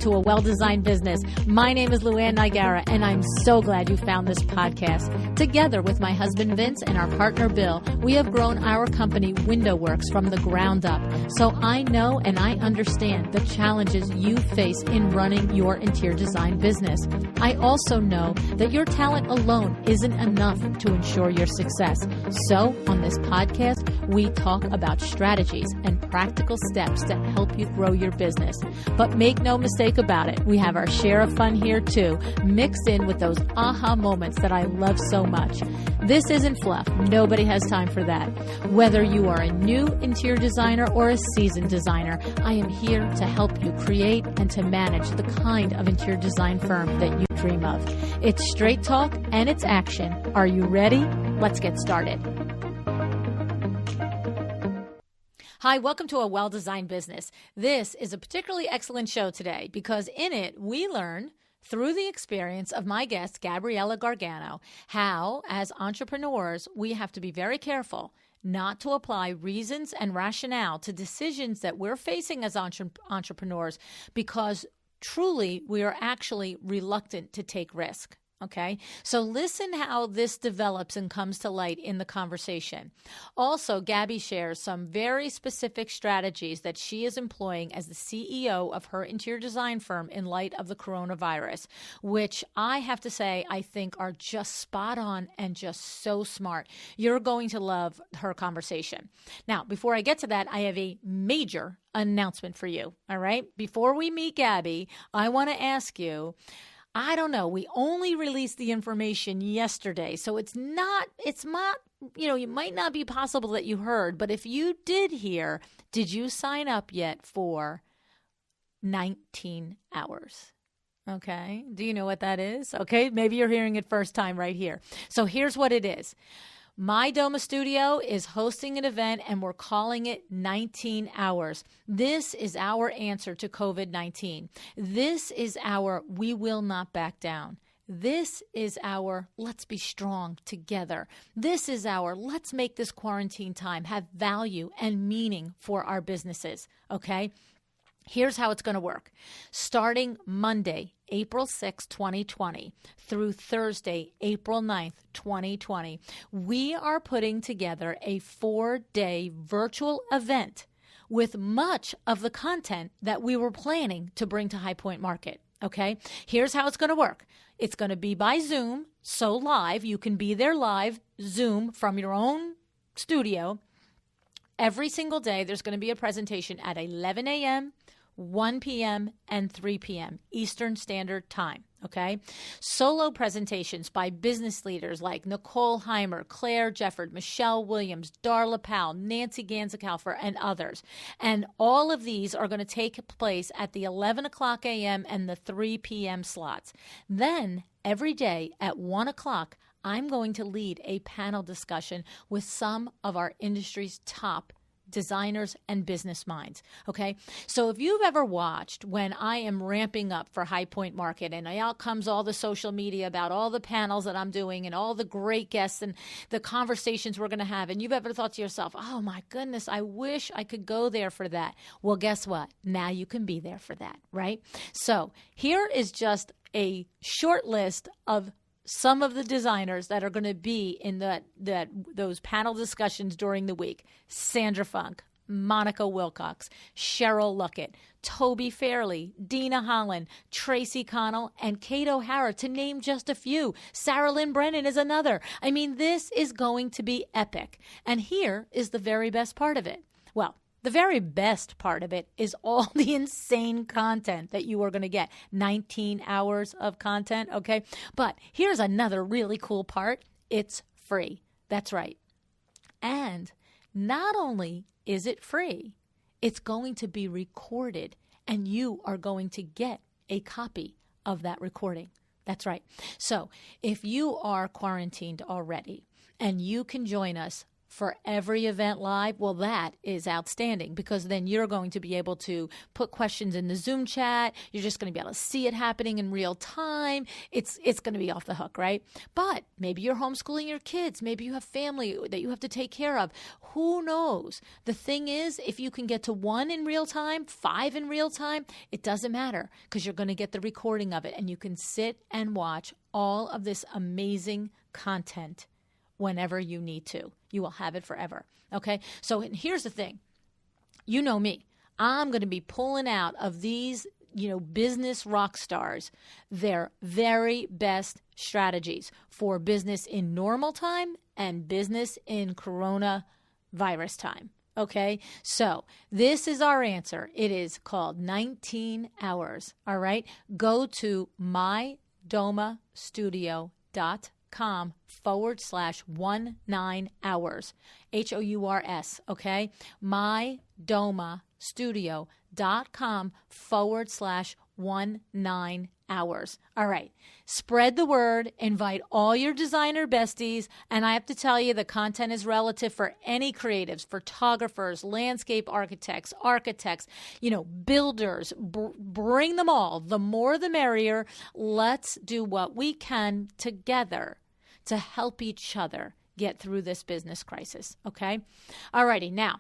to A Well-Designed Business. My name is LuAnn, and I'm so glad you found this podcast. Together with my husband Vince and our partner Bill, we have grown our company WindowWorks from the ground up. So I know and I understand the challenges you face in running your interior design business. I also know that your talent alone isn't enough to ensure your success. So on this podcast, we talk about strategies and practical steps to help you grow your business. But make no mistake about it, we have our share of fun here too, mixed in with those aha moments that I love so much. This isn't fluff. Nobody has time for that. Whether you are a new interior designer or a seasoned designer, I am here to help you create and to manage the kind of interior design firm that you dream of. It's straight talk and it's action. Are you ready? Let's get started. Hi, welcome to A Well-Designed Business. This is a particularly excellent show today because in it we learn through the experience of my guest, Gabriela Gargano, how as entrepreneurs we have to be very careful not to apply reasons and rationale to decisions that we're facing as entrepreneurs because truly we are actually reluctant to take risk. Okay, so listen how this develops and comes to light in the conversation. Also, Gaby shares some very specific strategies that she is employing as the CEO of her interior design firm in light of the coronavirus, which I have to say I think are just spot on and just so smart. You're going to love her conversation. Now, before I get to that, I have a major announcement for you. All right, before we meet Gaby, I want to ask you, I don't know. We only released the information yesterday, so it's not, it might not be possible that you heard, but if you did hear, did you sign up yet for 19 hours? Okay. Do you know what that is? Okay. Maybe you're hearing it first time right here. So here's what it is. My Doma Studio is hosting an event and we're calling it 19 Hours. This is our answer to COVID-19. This is our we will not back down. This is our let's be strong together. This is our let's make this quarantine time have value and meaning for our businesses. Okay? Here's how it's going to work. Starting Monday, April 6, 2020, through Thursday, April 9th, 2020, we are putting together a 4-day virtual event with much of the content that we were planning to bring to High Point Market. Okay, here's how it's going to work. It's going to be by Zoom, so live. You can be there live, Zoom, from your own studio. Every single day, there's going to be a presentation at 11 a.m., 1 p.m. and 3 p.m. Eastern Standard Time, okay? Solo presentations by business leaders like Nicole Heimer, Claire Jefford, Michelle Williams, Darla Powell, Nancy Ganzicalfer, and others. And all of these are going to take place at the 11 o'clock a.m. and the 3 p.m. slots. Then, every day at 1 o'clock, I'm going to lead a panel discussion with some of our industry's top designers and business minds. Okay. So if you've ever watched when I am ramping up for High Point Market and out comes all the social media about all the panels that I'm doing and all the great guests and the conversations we're going to have, and you've ever thought to yourself, oh my goodness, I wish I could go there for that. Well, guess what? Now you can be there for that, right? So here is just a short list of some of the designers that are going to be in those panel discussions during the week. Sandra Funk, Monica Wilcox, Cheryl Luckett, Toby Fairley, Dina Holland, Tracy Connell, and Kate O'Hara, to name just a few. Sarah Lynn Brennan is another. I mean, this is going to be epic. And here is the very best part of it. Well, the very best part of it is all the insane content that you are going to get. 19 hours of content, okay? But here's another really cool part. It's free. That's right. And not only is it free, it's going to be recorded, and you are going to get a copy of that recording. That's right. So if you are quarantined already and you can join us for every event live, well, that is outstanding, because then you're going to be able to put questions in the Zoom chat. You're just going to be able to see it happening in real time. It's going to be off the hook, right? But maybe you're homeschooling your kids. Maybe you have family that you have to take care of. Who knows? The thing is, if you can get to 1 in real time, 5 in real time, it doesn't matter, because you're going to get the recording of it and you can sit and watch all of this amazing content whenever you need to. You will have it forever. Okay? So here's the thing. You know me. I'm going to be pulling out of these, business rock stars, their very best strategies for business in normal time and business in coronavirus time. Okay? So this is our answer. It is called 19 hours. All right? Go to mydomastudio.com/19 hours. HOURS. Okay? mydomastudio.com/19 hours. All right. Spread the word, invite all your designer besties. And I have to tell you, the content is relative for any creatives, photographers, landscape architects, builders. Bring them all. The more the merrier. Let's do what we can together to help each other get through this business crisis. Okay? All righty. Now,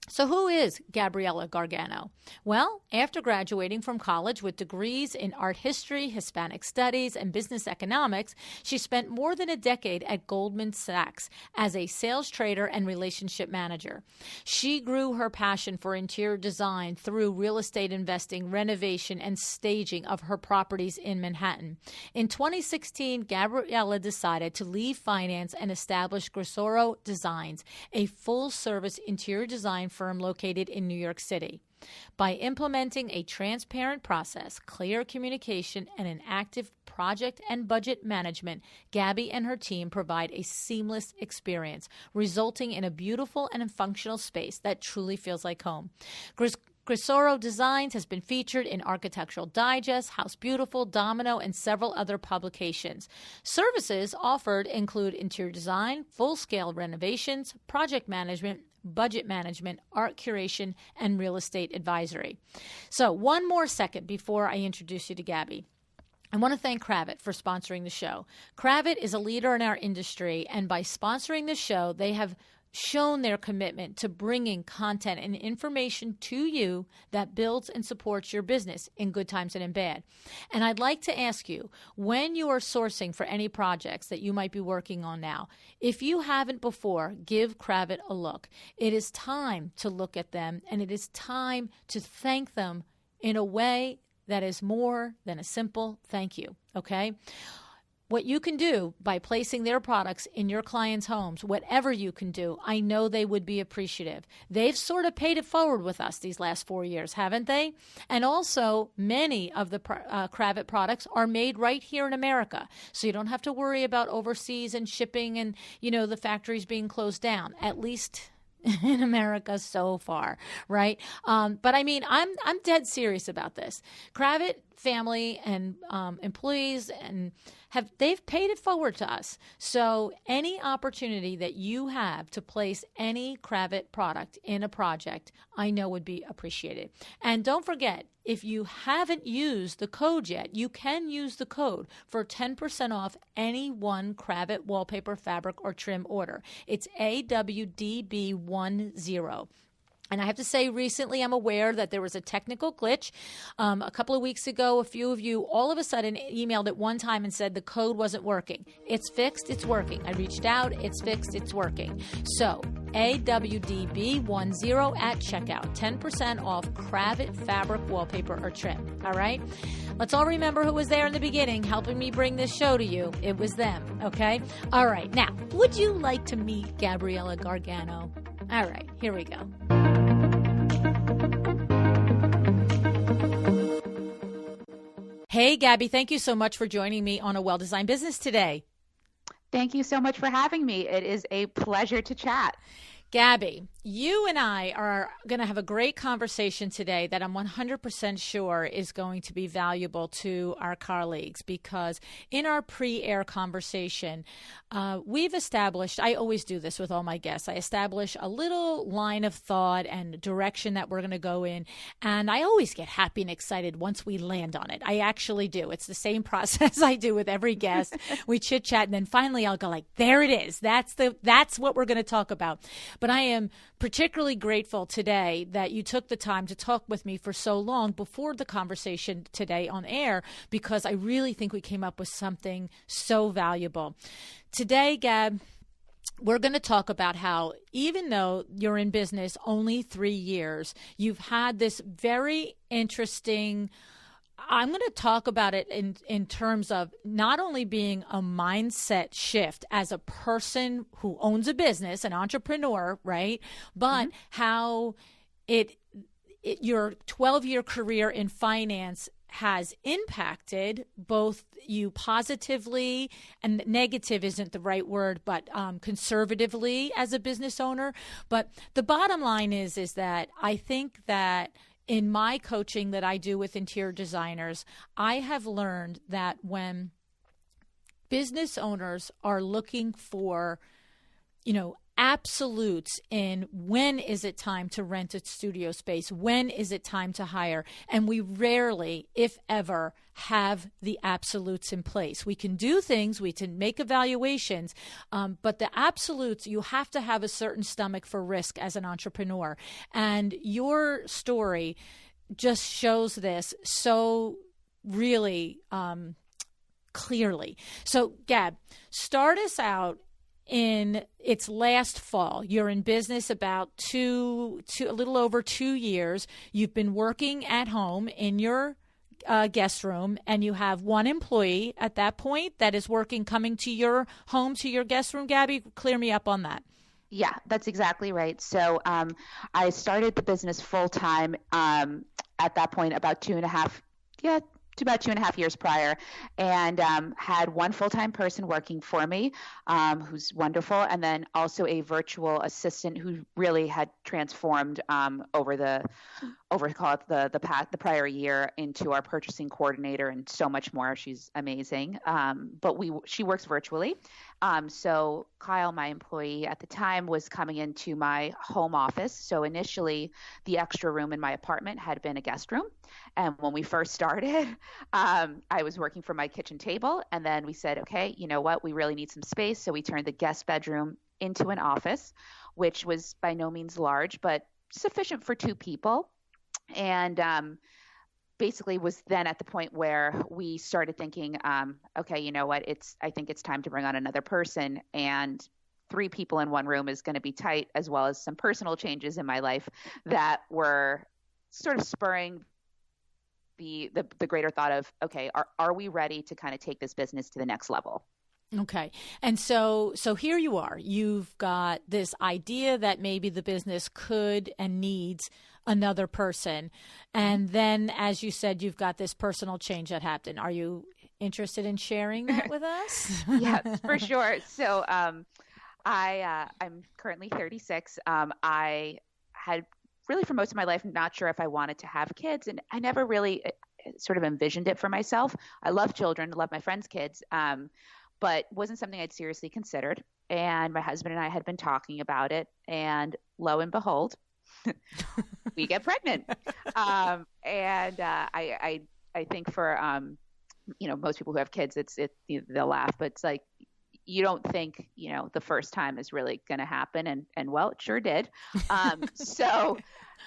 so who is Gabriela Gargano? Well, after graduating from college with degrees in art history, Hispanic Studies, and business economics, she spent more than a decade at Goldman Sachs as a sales trader and relationship manager. She grew her passion for interior design through real estate investing, renovation, and staging of her properties in Manhattan. In 2016, Gabriela decided to leave finance and establish Grissoro Designs, a full-service interior design firm located in New York City. By implementing a transparent process, clear communication, and an active project and budget management, Gaby and her team provide a seamless experience, resulting in a beautiful and functional space that truly feels like home. Grissoro Designs has been featured in Architectural Digest, House Beautiful, Domino, and several other publications. Services offered include interior design, full-scale renovations, project management, budget management, art curation, and real estate advisory. So one more second before I introduce you to Gaby. I want to thank Kravet for sponsoring the show. Kravet is a leader in our industry, and by sponsoring the show, they have shown their commitment to bringing content and information to you that builds and supports your business in good times and in bad. And I'd like to ask you, when you are sourcing for any projects that you might be working on now, if you haven't before, give Kravet a look. It is time to look at them, and it is time to thank them in a way that is more than a simple thank you, okay? What you can do by placing their products in your clients' homes, whatever you can do, I know they would be appreciative. They've sort of paid it forward with us these last 4 years, haven't they? And also, many of the Kravet products are made right here in America, so you don't have to worry about overseas and shipping and, the factories being closed down, at least in America so far, right? But I mean, I'm dead serious about this. Kravet family and employees and they've paid it forward to us. So any opportunity that you have to place any Kravet product in a project, I know would be appreciated. And don't forget, if you haven't used the code yet, you can use the code for 10% off any one Kravet wallpaper, fabric, or trim order. It's AWDB10. And I have to say, recently I'm aware that there was a technical glitch. A couple of weeks ago, a few of you all of a sudden emailed at one time and said the code wasn't working. It's fixed. It's working. I reached out. It's fixed. It's working. So AWDB10 at checkout. 10% off Kravet fabric, wallpaper, or trim. All right? Let's all remember who was there in the beginning helping me bring this show to you. It was them. Okay? All right. Now, would you like to meet Gabriela Gargano? All right. Here we go. Hey, Gaby, thank you so much for joining me on A Well-Designed Business today. Thank you so much for having me. It is a pleasure to chat. Gaby, you and I are going to have a great conversation today that I'm 100% sure is going to be valuable to our colleagues, because in our pre-air conversation, we've established, I always do this with all my guests, I establish a little line of thought and direction that we're going to go in, and I always get happy and excited once we land on it. I actually do. It's the same process I do with every guest. We chit-chat, and then finally I'll go like, there it is. That's what we're going to talk about. But I am particularly grateful today that you took the time to talk with me for so long before the conversation today on air, because I really think we came up with something so valuable. Today, Gab, we're going to talk about how, even though you're in business only 3 years, you've had this very interesting, I'm going to talk about it in terms of not only being a mindset shift as a person who owns a business, an entrepreneur, right? But how your 12-year career in finance has impacted both you positively, and negative isn't the right word, but conservatively as a business owner. But the bottom line is that I think that in my coaching that I do with interior designers, I have learned that when business owners are looking for, absolutes in when is it time to rent a studio space, when is it time to hire, and we rarely, if ever, have the absolutes in place. We can do things, we can make evaluations, but the absolutes, you have to have a certain stomach for risk as an entrepreneur. And your story just shows this so really clearly. So, Gab, start us out. In its last fall, you're in business about a little over 2 years. You've been working at home in your guest room, and you have one employee at that point that is coming to your home, to your guest room. Gaby, clear me up on that. Yeah, that's exactly right. So I started the business full time at that point about 2.5 years prior, and had one full-time person working for me, who's wonderful, and then also a virtual assistant who really had transformed over the prior year into our purchasing coordinator and so much more. She's amazing. But she works virtually. So Kyle, my employee at the time, was coming into my home office. So initially, the extra room in my apartment had been a guest room. And when we first started, I was working from my kitchen table. And then we said, okay, you know what? We really need some space. So we turned the guest bedroom into an office, which was by no means large, but sufficient for 2 people. And basically was then at the point where we started thinking, okay, you know what? I think it's time to bring on another person. And 3 people in one room is going to be tight, as well as some personal changes in my life that were sort of spurring the greater thought of, okay, are we ready to kind of take this business to the next level? Okay. And so here you are. You've got this idea that maybe the business could and needs another person. And then, as you said, you've got this personal change that happened. Are you interested in sharing that with us? Yes, for sure. So I'm currently 36. I had really for most of my life not sure if I wanted to have kids, and I never really sort of envisioned it for myself. I love children, I love my friends' kids, but wasn't something I'd seriously considered. And my husband and I had been talking about it, and lo and behold, we get pregnant. I think for most people who have kids, they'll laugh, but it's like you don't think the first time is really going to happen, and well, it sure did. So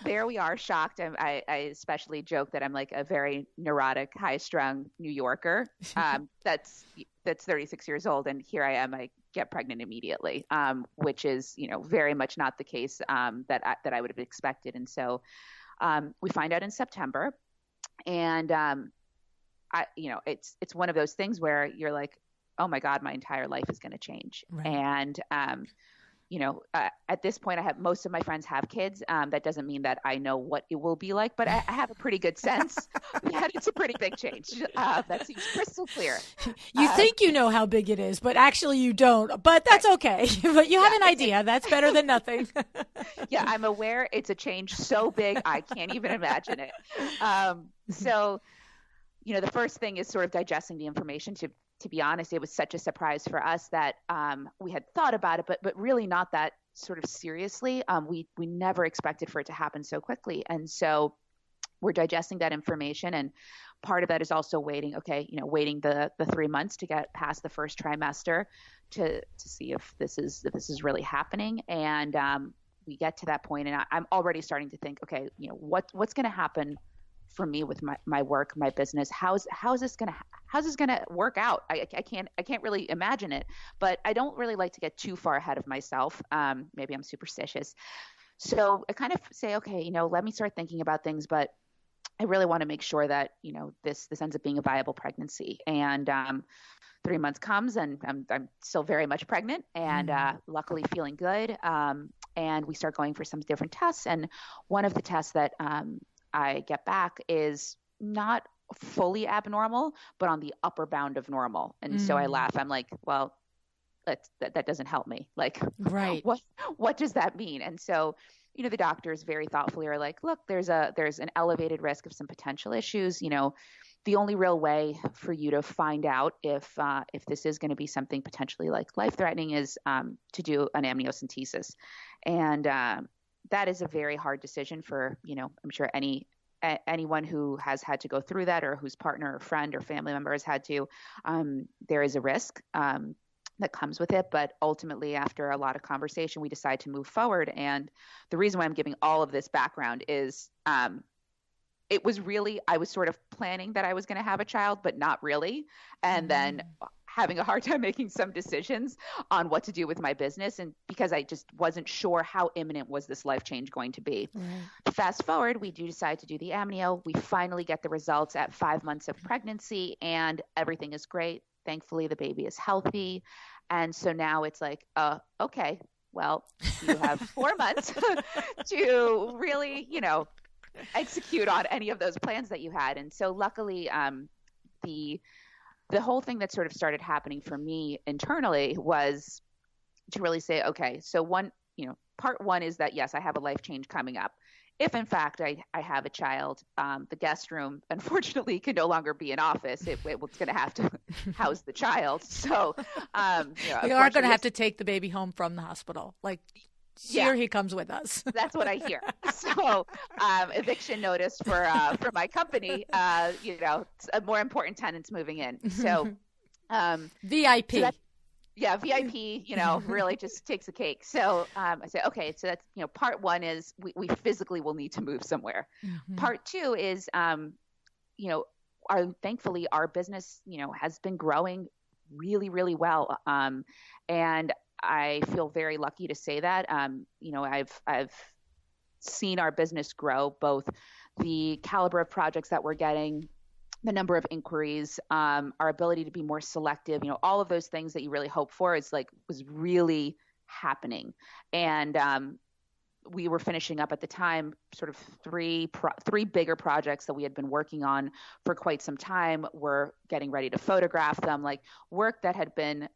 there we are, shocked. I especially joke that I'm like a very neurotic, high-strung New Yorker that's 36 years old, and here I am. I get pregnant immediately, which is very much not the case that I would have expected. And so we find out in September, and it's one of those things where you're like, oh my God, my entire life is going to change. Right. And At this point, most of my friends have kids. That doesn't mean that I know what it will be like, but I have a pretty good sense that it's a pretty big change. That seems crystal clear. You think you know how big it is, but actually you don't. But that's okay. But you have an idea. That's better than nothing. Yeah, I'm aware it's a change so big I can't even imagine it. So, the first thing is sort of digesting the information. To be honest, it was such a surprise for us that we had thought about it, but really not that sort of seriously. We never expected for it to happen so quickly. And so we're digesting that information. And part of that is also waiting the 3 months to get past the first trimester to see if this is really happening. And we get to that point, and I'm already starting to think, okay, what's going to happen for me with my work, my business? How's this gonna work out? I can't really imagine it, but I don't really like to get too far ahead of myself. Maybe I'm superstitious. So I kind of say, okay, let me start thinking about things, but I really want to make sure that, this ends up being a viable pregnancy. And 3 months comes, and I'm still very much pregnant, and luckily feeling good. And we start going for some different tests. And one of the tests that I get back is not fully abnormal, but on the upper bound of normal. And so I laugh. I'm like, well, that doesn't help me. Like, right. What does that mean? And so, the doctors very thoughtfully are like, look, there's an elevated risk of some potential issues. The only real way for you to find out if this is going to be something potentially like life-threatening is to do an amniocentesis. And that is a very hard decision for, I'm sure anyone who has had to go through that, or whose partner or friend or family member has had to. There is a risk that comes with it. But ultimately, after a lot of conversation, we decide to move forward. And the reason why I'm giving all of this background is it was really, I was sort of planning that I was going to have a child, but not really. And then having a hard time making some decisions on what to do with my business. And because I just wasn't sure how imminent was this life change going to be. Fast forward, we do decide to do the amnio. We finally get the results at 5 months of pregnancy, and everything is great. Thankfully, the baby is healthy. And so now it's like, okay, well, you have 4 months to really, execute on any of those plans that you had. And so luckily, the whole thing that sort of started happening for me internally was to really say, okay, so part one is that, yes, I have a life change coming up. If in fact I have a child, the guest room, unfortunately, can no longer be an office. It's going to have to house the child. So we are going to have to take the baby home from the hospital. Like, here he comes with us. That's what I hear. So eviction notice for my company, more important tenants moving in. So VIP. So VIP, really just takes the cake. So I said, okay, so that's, part one is we physically will need to move somewhere. Part two is, thankfully our business, has been growing really, really well. And I feel very lucky to say that. I've seen our business grow, both the caliber of projects that we're getting, the number of inquiries, our ability to be more selective, all of those things that you really hope for was really happening. And we were finishing up at the time sort of three bigger projects that we had been working on for quite some time. We're getting ready to photograph them, like work that had been,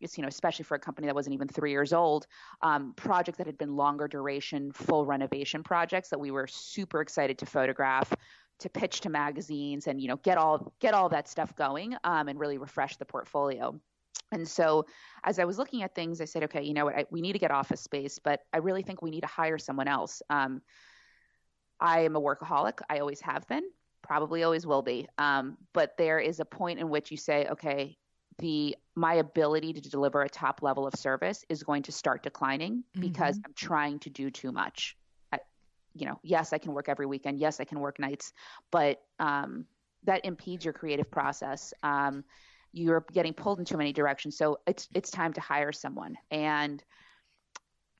especially for a company that wasn't even 3 years old, projects that had been longer duration, full renovation projects that we were super excited to photograph, to pitch to magazines, and get all that stuff going, and really refresh the portfolio. And so as I was looking at things, I said, okay, you know what, we need to get office space, but I really think we need to hire someone else. I am a workaholic. I always have been, probably always will be. But there is a point in which you say, okay, my ability to deliver a top level of service is going to start declining because I'm trying to do too much. Yes, I can work every weekend. Yes, I can work nights, but that impedes your creative process. You're getting pulled in too many directions. So it's time to hire someone. And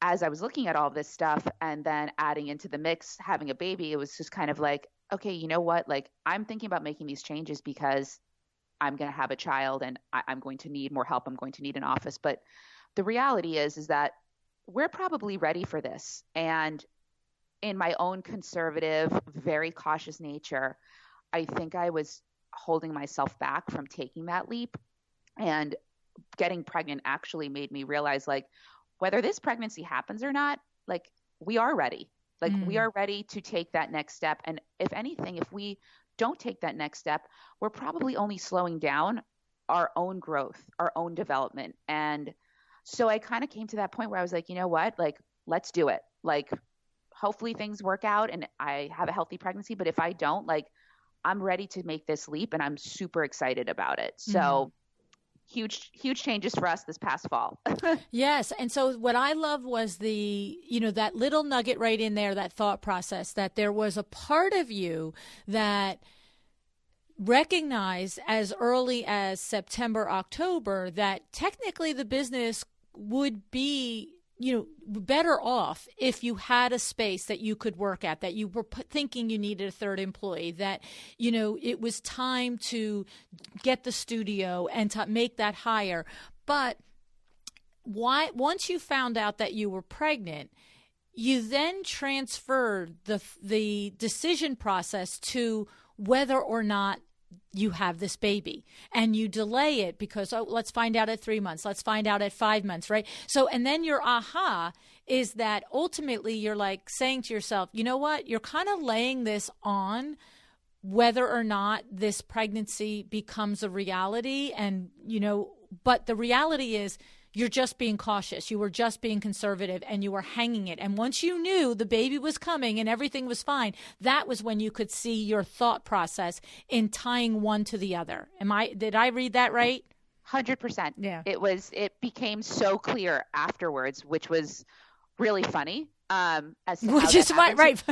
as I was looking at all this stuff and then adding into the mix, having a baby, it was just kind of like, okay, you know what? Like, I'm thinking about making these changes because I'm going to have a child and I'm going to need more help. I'm going to need an office. But the reality is that we're probably ready for this. And in my own conservative, very cautious nature, I think I was holding myself back from taking that leap. And getting pregnant actually made me realize, like, whether this pregnancy happens or not, like, we are ready. Like, we are ready to take that next step. And if anything, if we don't take that next step, we're probably only slowing down our own growth, our own development. And so I kind of came to that point where I was like, you know what, like, let's do it. Like, hopefully things work out and I have a healthy pregnancy. But if I don't, like, I'm ready to make this leap and I'm super excited about it. So huge changes for us this past fall. Yes. And so what I love was that little nugget right in there, that thought process, that there was a part of you that recognized as early as September, October, that technically the business would be, better off if you had a space that you could work at, that you were thinking you needed a third employee, that, it was time to get the studio and to make that hire. But once you found out that you were pregnant, you then transferred the decision process to whether or not you have this baby, and you delay it because, let's find out at 3 months. Let's find out at 5 months. Right. So, and then your aha is that ultimately you're like saying to yourself, you know what, you're kind of laying this on whether or not this pregnancy becomes a reality. And, but the reality is you're just being cautious. You were just being conservative and you were hanging it. And once you knew the baby was coming and everything was fine, that was when you could see your thought process in tying one to the other. Did I read that right? 100%. Yeah. It became so clear afterwards, which was really funny. As to which is right.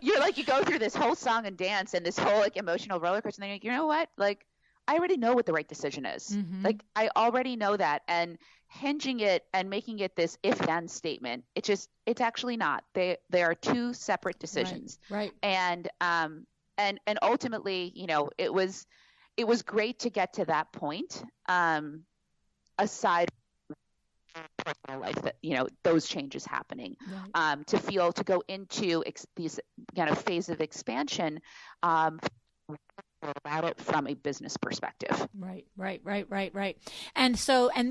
You're like, you go through this whole song and dance and this whole like emotional roller coaster, and then you're like, you know what? Like, I already know what the right decision is. Mm-hmm. Like, I already know that. And hinging it and making it this if-then statement, it's actually not. They are two separate decisions. Right. And ultimately, it was great to get to that point. Aside from personal life, that those changes happening, right. To go into these kind of phase of expansion. About it from a business perspective. Right. And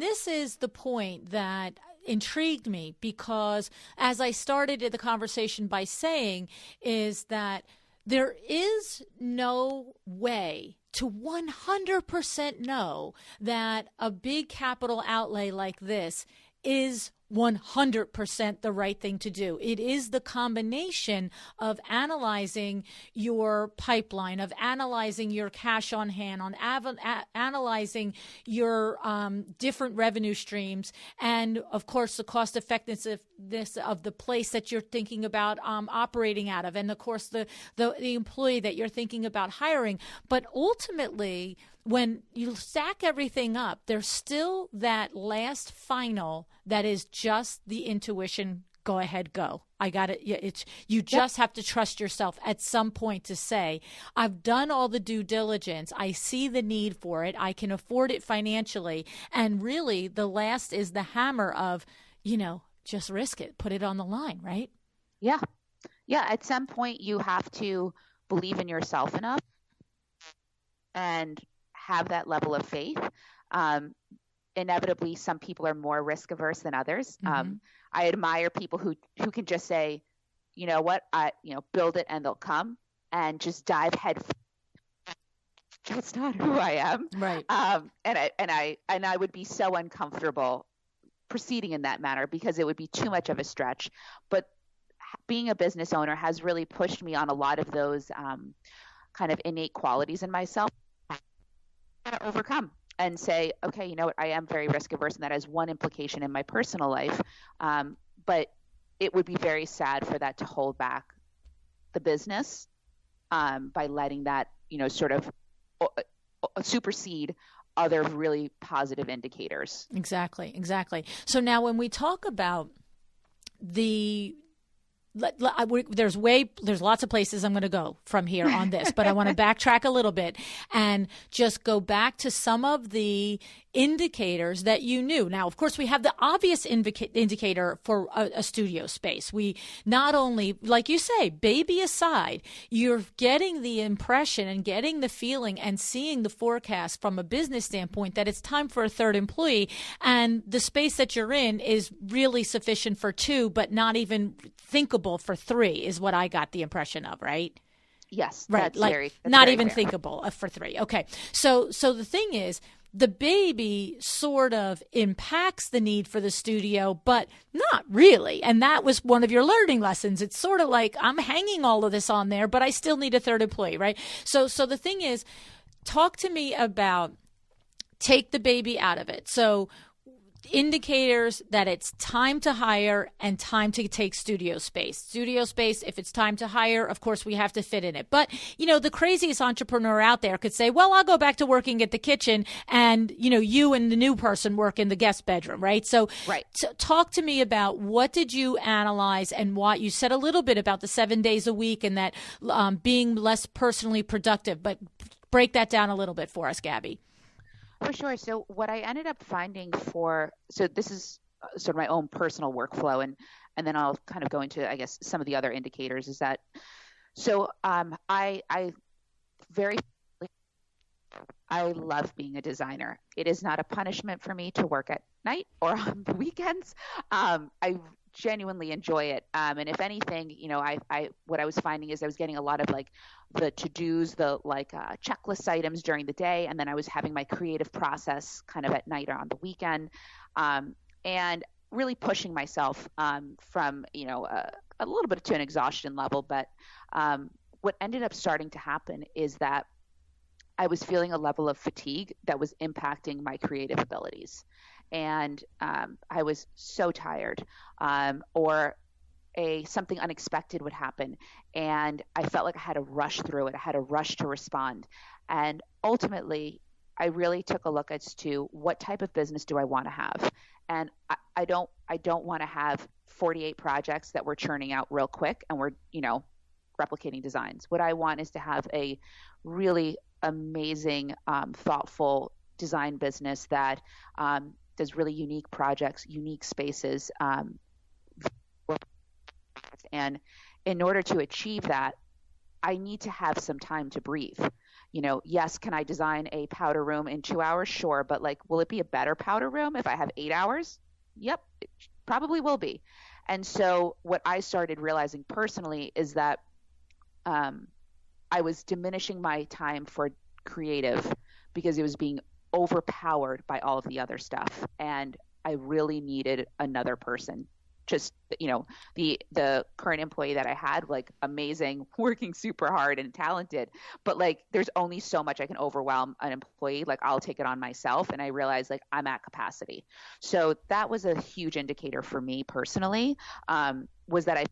this is the point that intrigued me, because as I started the conversation by saying, is that there is no way to 100% know that a big capital outlay like this is 100% the right thing to do. It is the combination of analyzing your pipeline, of analyzing your cash on hand, analyzing your different revenue streams, and of course the cost effectiveness of the place that you're thinking about operating out of, and of course the employee that you're thinking about hiring. But ultimately, when you stack everything up, there's still that last final that is just the intuition. Go ahead, go. I got it. Yeah, you just have to trust yourself at some point to say, I've done all the due diligence. I see the need for it. I can afford it financially. And really, the last is the hammer of, just risk it. Put it on the line, right? Yeah. Yeah. At some point, you have to believe in yourself enough and have that level of faith. Inevitably, some people are more risk averse than others. Mm-hmm. I admire people who can just say, you know what, build it and they'll come, and just dive head. That's not who I am. Right. And I would be so uncomfortable proceeding in that manner because it would be too much of a stretch. But being a business owner has really pushed me on a lot of those kind of innate qualities in myself to overcome and say, okay, you know what, I am very risk averse, and that has one implication in my personal life. But it would be very sad for that to hold back the business by letting that, sort of supersede other really positive indicators. Exactly. So now when we talk about there's lots of places I'm going to go from here on this, but I want to backtrack a little bit and just go back to some of the indicators that you knew? Now, of course, we have the obvious indicator for a studio space. We not only, like you say, baby aside, you're getting the impression and getting the feeling and seeing the forecast from a business standpoint that it's time for a third employee, and the space that you're in is really sufficient for two, but not even thinkable for three, is what I got the impression of, right? Yes, right. That's like very, that's not very even fair. thinkable for three. Okay. So the thing is, the baby sort of impacts the need for the studio, but not really. And that was one of your learning lessons. It's sort of like, I'm hanging all of this on there, but I still need a third employee, right? So the thing is, talk to me about take the baby out of it. So indicators that it's time to hire and time to take studio space. Studio space, if it's time to hire, of course, we have to fit in it. But, the craziest entrepreneur out there could say, well, I'll go back to working at the kitchen and, you and the new person work in the guest bedroom, right? So, Right. So talk to me about what did you analyze and what you said a little bit about the 7 days a week and that being less personally productive, but break that down a little bit for us, Gaby. For sure. So what I ended up finding so this is sort of my own personal workflow, and then I'll kind of go into, I guess, some of the other indicators is that, so I love being a designer. It is not a punishment for me to work at night or on the weekends. I genuinely enjoy it. And if anything, what I was finding is I was getting a lot of like the to-dos, the checklist items during the day. And then I was having my creative process kind of at night or on the weekend. And really pushing myself from, a little bit to an exhaustion level. But what ended up starting to happen is that I was feeling a level of fatigue that was impacting my creative abilities. And I was so tired, or something unexpected would happen, and I felt like I had to rush through it. I had to rush to respond, and ultimately, I really took a look as to what type of business do I want to have, and I don't want to have 48 projects that we're churning out real quick and we're replicating designs. What I want is to have a really amazing, thoughtful design business that does really unique projects, unique spaces. And in order to achieve that, I need to have some time to breathe. Yes, can I design a powder room in 2 hours? Sure. But will it be a better powder room if I have 8 hours? Yep, it probably will be. And so what I started realizing personally is that I was diminishing my time for creative because it was being overpowered by all of the other stuff. And I really needed another person. Just, the current employee that I had, amazing, working super hard and talented, but there's only so much I can overwhelm an employee. I'll take it on myself. And I realized I'm at capacity. So that was a huge indicator for me personally, was that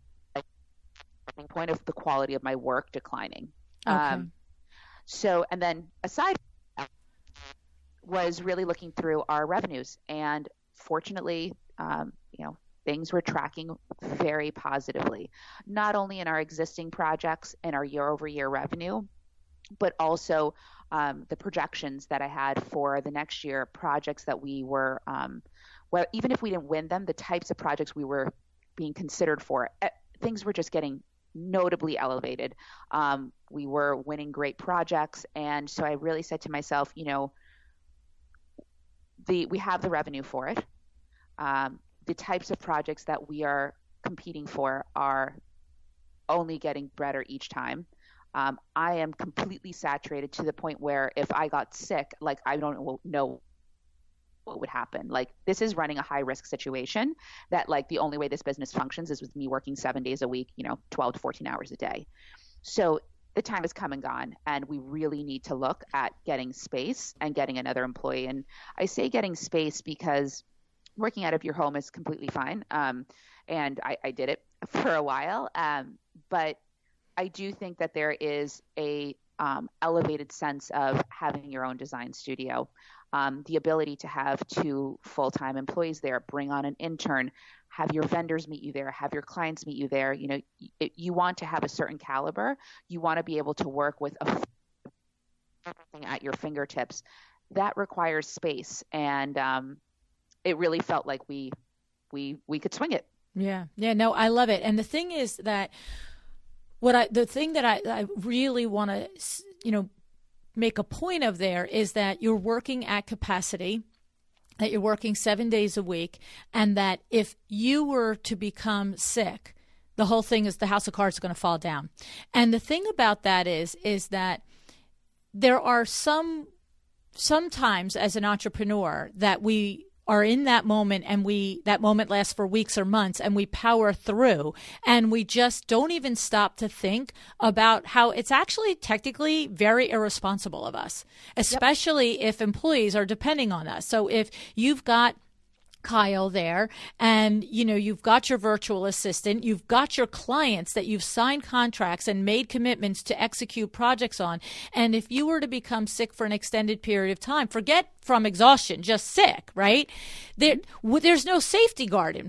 point of the quality of my work declining. Okay. And then aside was really looking through our revenues, and fortunately, things were tracking very positively, not only in our existing projects and our year-over-year revenue, but also the projections that I had for the next year, projects that we were, even if we didn't win them, the types of projects we were being considered for, things were just getting notably elevated. We were winning great projects, and so I really said to myself, we have the revenue for it. The types of projects that we are competing for are only getting better each time. I am completely saturated to the point where if I got sick, I don't know what would happen. This is running a high risk situation that the only way this business functions is with me working 7 days a week, 12 to 14 hours a day. So the time has come and gone, and we really need to look at getting space and getting another employee. And I say getting space because working out of your home is completely fine. And I did it for a while. But I do think that there is a elevated sense of having your own design studio, the ability to have 2 full-time employees there, bring on an intern, have your vendors meet you there, have your clients meet you there. You want to have a certain caliber. You want to be able to work with everything at your fingertips. that requires space. And it really felt like we could swing it. Yeah. Yeah. No, I love it. And the thing is that the thing that I really want to, make a point of there is that you're working at capacity, that you're working 7 days a week, and that if you were to become sick, the whole thing is the house of cards is going to fall down. And the thing about that is that there are sometimes as an entrepreneur that we are in that moment, and that moment lasts for weeks or months, and we power through, and we just don't even stop to think about how it's actually technically very irresponsible of us, especially if employees are depending on us. So if you've got Kyle there, and you've got your virtual assistant, you've got your clients that you've signed contracts and made commitments to execute projects on, and if you were to become sick for an extended period of time, forget from exhaustion, just sick, right? There's no safety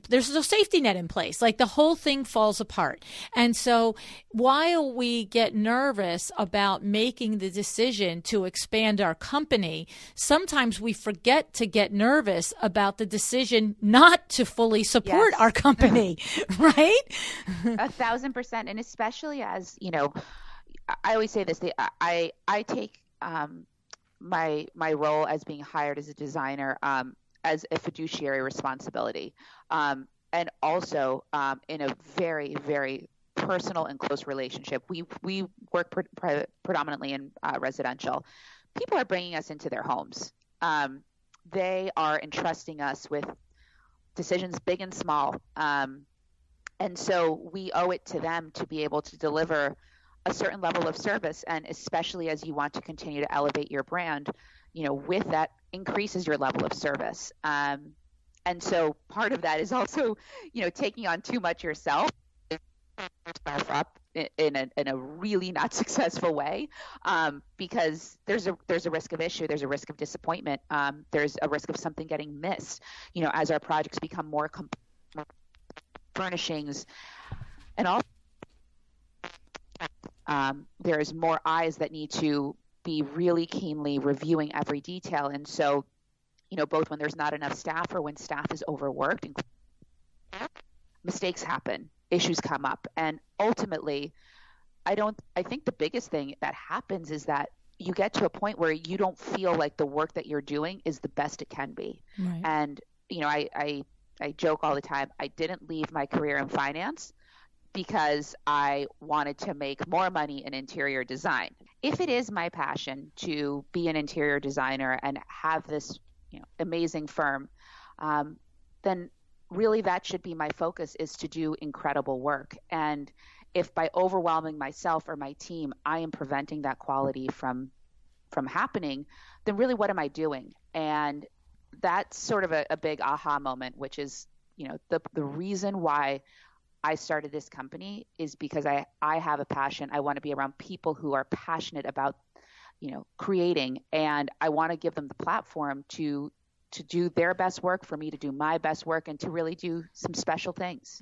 there's no safety net in place. Like, the whole thing falls apart. And so while we get nervous about making the decision to expand our company, sometimes we forget to get nervous about the decision not to fully support our company, right? 1,000%. And especially as, I always say this, I take my role as being hired as a designer as a fiduciary responsibility, and also in a very, very personal and close relationship. We work predominantly in residential. People are bringing us into their homes. They are entrusting us with decisions big and small, and so we owe it to them to be able to deliver a certain level of service. And especially as you want to continue to elevate your brand, with that increases your level of service. And so part of that is also, taking on too much yourself up in a really not successful way, because there's a risk of issue, there's a risk of disappointment, there's a risk of something getting missed, as our projects become more furnishings, and all. There's more eyes that need to be really keenly reviewing every detail. And so, both when there's not enough staff or when staff is overworked, mistakes happen, issues come up. And ultimately, I think the biggest thing that happens is that you get to a point where you don't feel like the work that you're doing is the best it can be. Right. And, I joke all the time, I didn't leave my career in finance because I wanted to make more money in interior design. If it is my passion to be an interior designer and have this, amazing firm, then really that should be my focus, is to do incredible work. And if by overwhelming myself or my team, I am preventing that quality from happening, then really what am I doing? And that's sort of a big aha moment, which is, the reason why I started this company is because I have a passion. I want to be around people who are passionate about, creating, and I want to give them the platform to do their best work, for me to do my best work, and to really do some special things.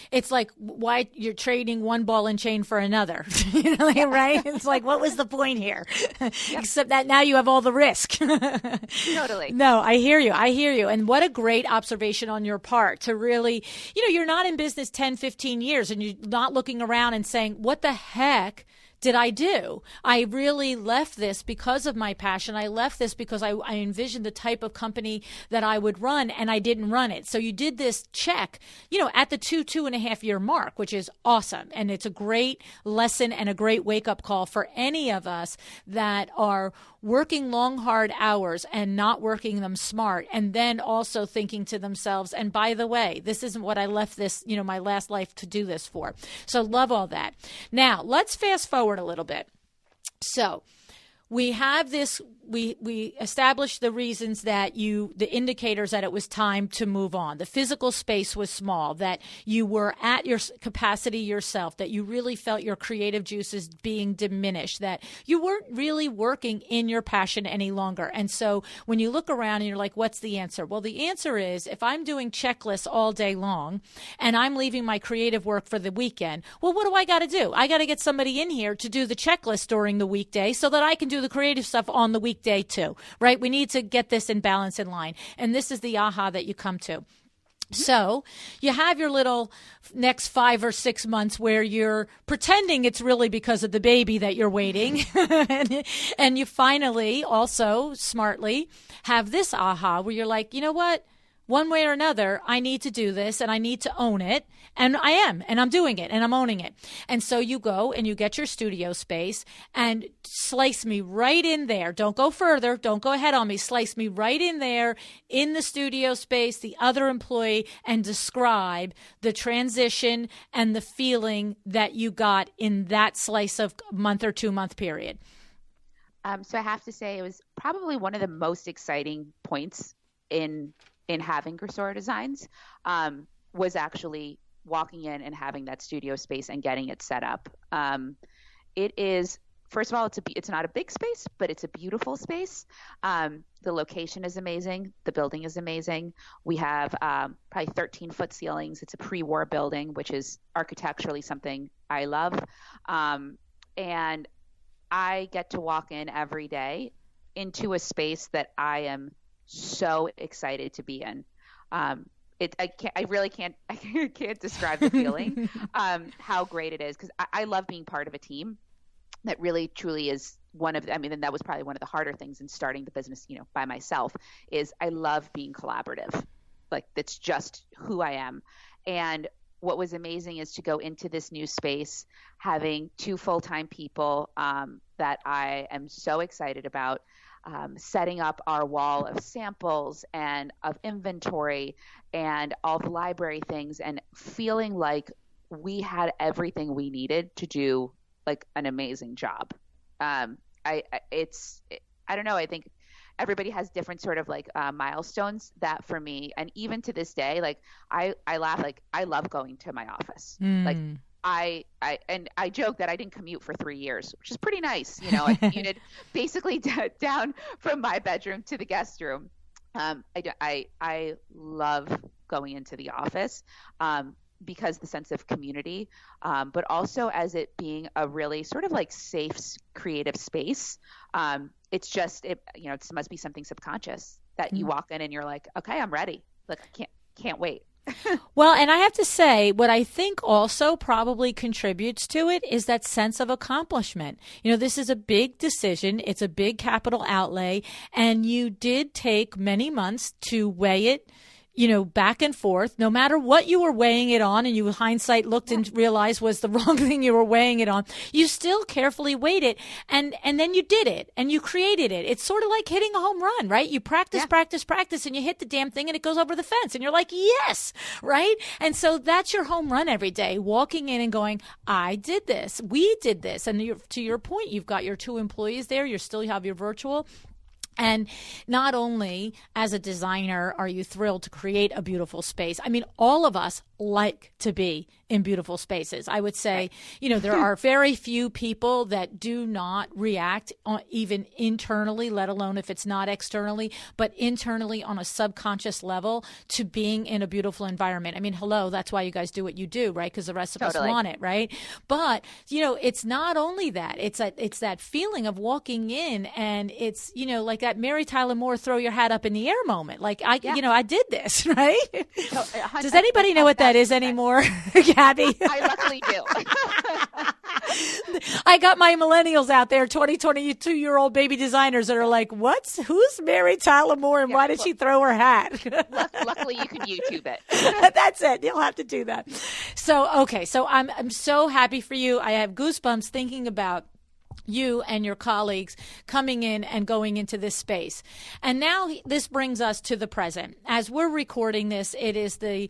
It's like why you're trading one ball and chain for another, right? It's like, what was the point here? Yep. Except that now you have all the risk. Totally. No, I hear you. And what a great observation on your part to really, you're not in business 10, 15 years and you're not looking around and saying, what the heck did I do? I really left this because of my passion. I left this because I envisioned the type of company that I would run, and I didn't run it. So you did this check, at the 2.5 year mark, which is awesome. And it's a great lesson and a great wake-up call for any of us that are working long, hard hours and not working them smart, and then also thinking to themselves, and by the way, this isn't what I left this, my last life to do this for. So love all that. Now, let's fast forward a little bit. So we have this, we established the reasons that the indicators that it was time to move on. The physical space was small, that you were at your capacity yourself, that you really felt your creative juices being diminished, that you weren't really working in your passion any longer. And so when you look around and you're like, what's the answer? Well, the answer is, if I'm doing checklists all day long and I'm leaving my creative work for the weekend, well, what do I got to do? I got to get somebody in here to do the checklist during the weekday so that I can do do the creative stuff on the weekday too, right? We need to get this in balance, in line. And this is the aha that you come to. So you have your little next 5 or 6 months where you're pretending it's really because of the baby that you're waiting. And you finally also smartly have this aha where you're like, you know what? One way or another, I need to do this and I need to own it. And I am, and I'm doing it and I'm owning it. And so you go and you get your studio space and slice me right in there. Don't go further. Don't go ahead on me. Slice me right in there in the studio space, the other employee, and describe the transition and the feeling that you got in that slice of month or 2 month period. So I have to say it was probably one of the most exciting points in having Cursora Designs, was actually walking in and having that studio space and getting it set up. It is, first of all, it's not a big space, but it's a beautiful space. The location is amazing. The building is amazing. We have probably 13-foot ceilings. It's a pre-war building, which is architecturally something I love. And I get to walk in every day into a space that I am so excited to be in. I can't describe the feeling, how great it is. Cause I love being part of a team. That really truly is and that was probably one of the harder things in starting the business, by myself, is I love being collaborative. Like that's just who I am. And what was amazing is to go into this new space, having 2 full-time people, that I am so excited about, setting up our wall of samples and of inventory and all the library things, and feeling like we had everything we needed to do like an amazing job. I don't know. I think everybody has different sort of like milestones. That for me, and even to this day, like I laugh, like I love going to my office. Like I joke that I didn't commute for 3 years, which is pretty nice. I commuted basically down from my bedroom to the guest room. I love going into the office, because the sense of community, but also as it being a really sort of like safe, creative space. It's just, it must be something subconscious that you walk in and you're like, okay, I'm ready. Like I can't wait. Well, and I have to say, what I think also probably contributes to it is that sense of accomplishment. This is a big decision. It's a big capital outlay. And you did take many months to weigh it, back and forth, no matter what you were weighing it on, and you hindsight looked and realized was the wrong thing you were weighing it on, you still carefully weighed it, and then you did it, and you created it. It's sort of like hitting a home run, right? You practice, and you hit the damn thing, and it goes over the fence, and you're like, yes, right? And so that's your home run every day, walking in and going, I did this, we did this, and to your point, you've got your 2 employees there, you still have your virtual. And not only as a designer are you thrilled to create a beautiful space. I mean, all of us like to be in beautiful spaces. I would say, there are very few people that do not react even internally, let alone if it's not externally, but internally on a subconscious level to being in a beautiful environment. I mean, hello, that's why you guys do what you do, right? Because the rest of us want it, right? But, it's not only that. It's that feeling of walking in, and it's, like that Mary Tyler Moore throw your hat up in the air moment. Like, I did this, right? Does anybody know what that is anymore, Gaby? I luckily do. I got my millennials out there, 22-year-old baby designers that are like, who's Mary Tyler Moore, and why did she throw her hat? Luckily, you can YouTube it. That's it. You'll have to do that. So, okay. So I'm so happy for you. I have goosebumps thinking about you and your colleagues coming in and going into this space. And now this brings us to the present. As we're recording this, it is the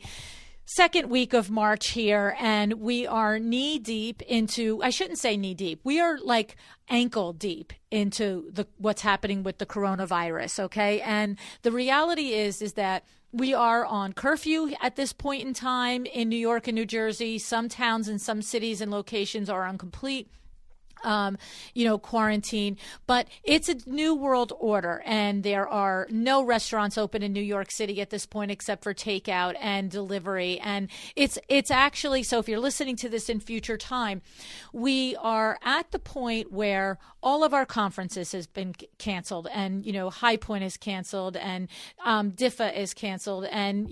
second week of March here, and we are knee deep into, I shouldn't say knee deep, we are like ankle deep into what's happening with the coronavirus, okay? And the reality is that we are on curfew at this point in time in New York and New Jersey. Some towns and some cities and locations are on complete quarantine, but it's a new world order, and there are no restaurants open in New York City at this point except for takeout and delivery. And it's actually, so if you're listening to this in future time, we are at the point where all of our conferences has been canceled, and High Point is canceled, and DIFA is canceled, and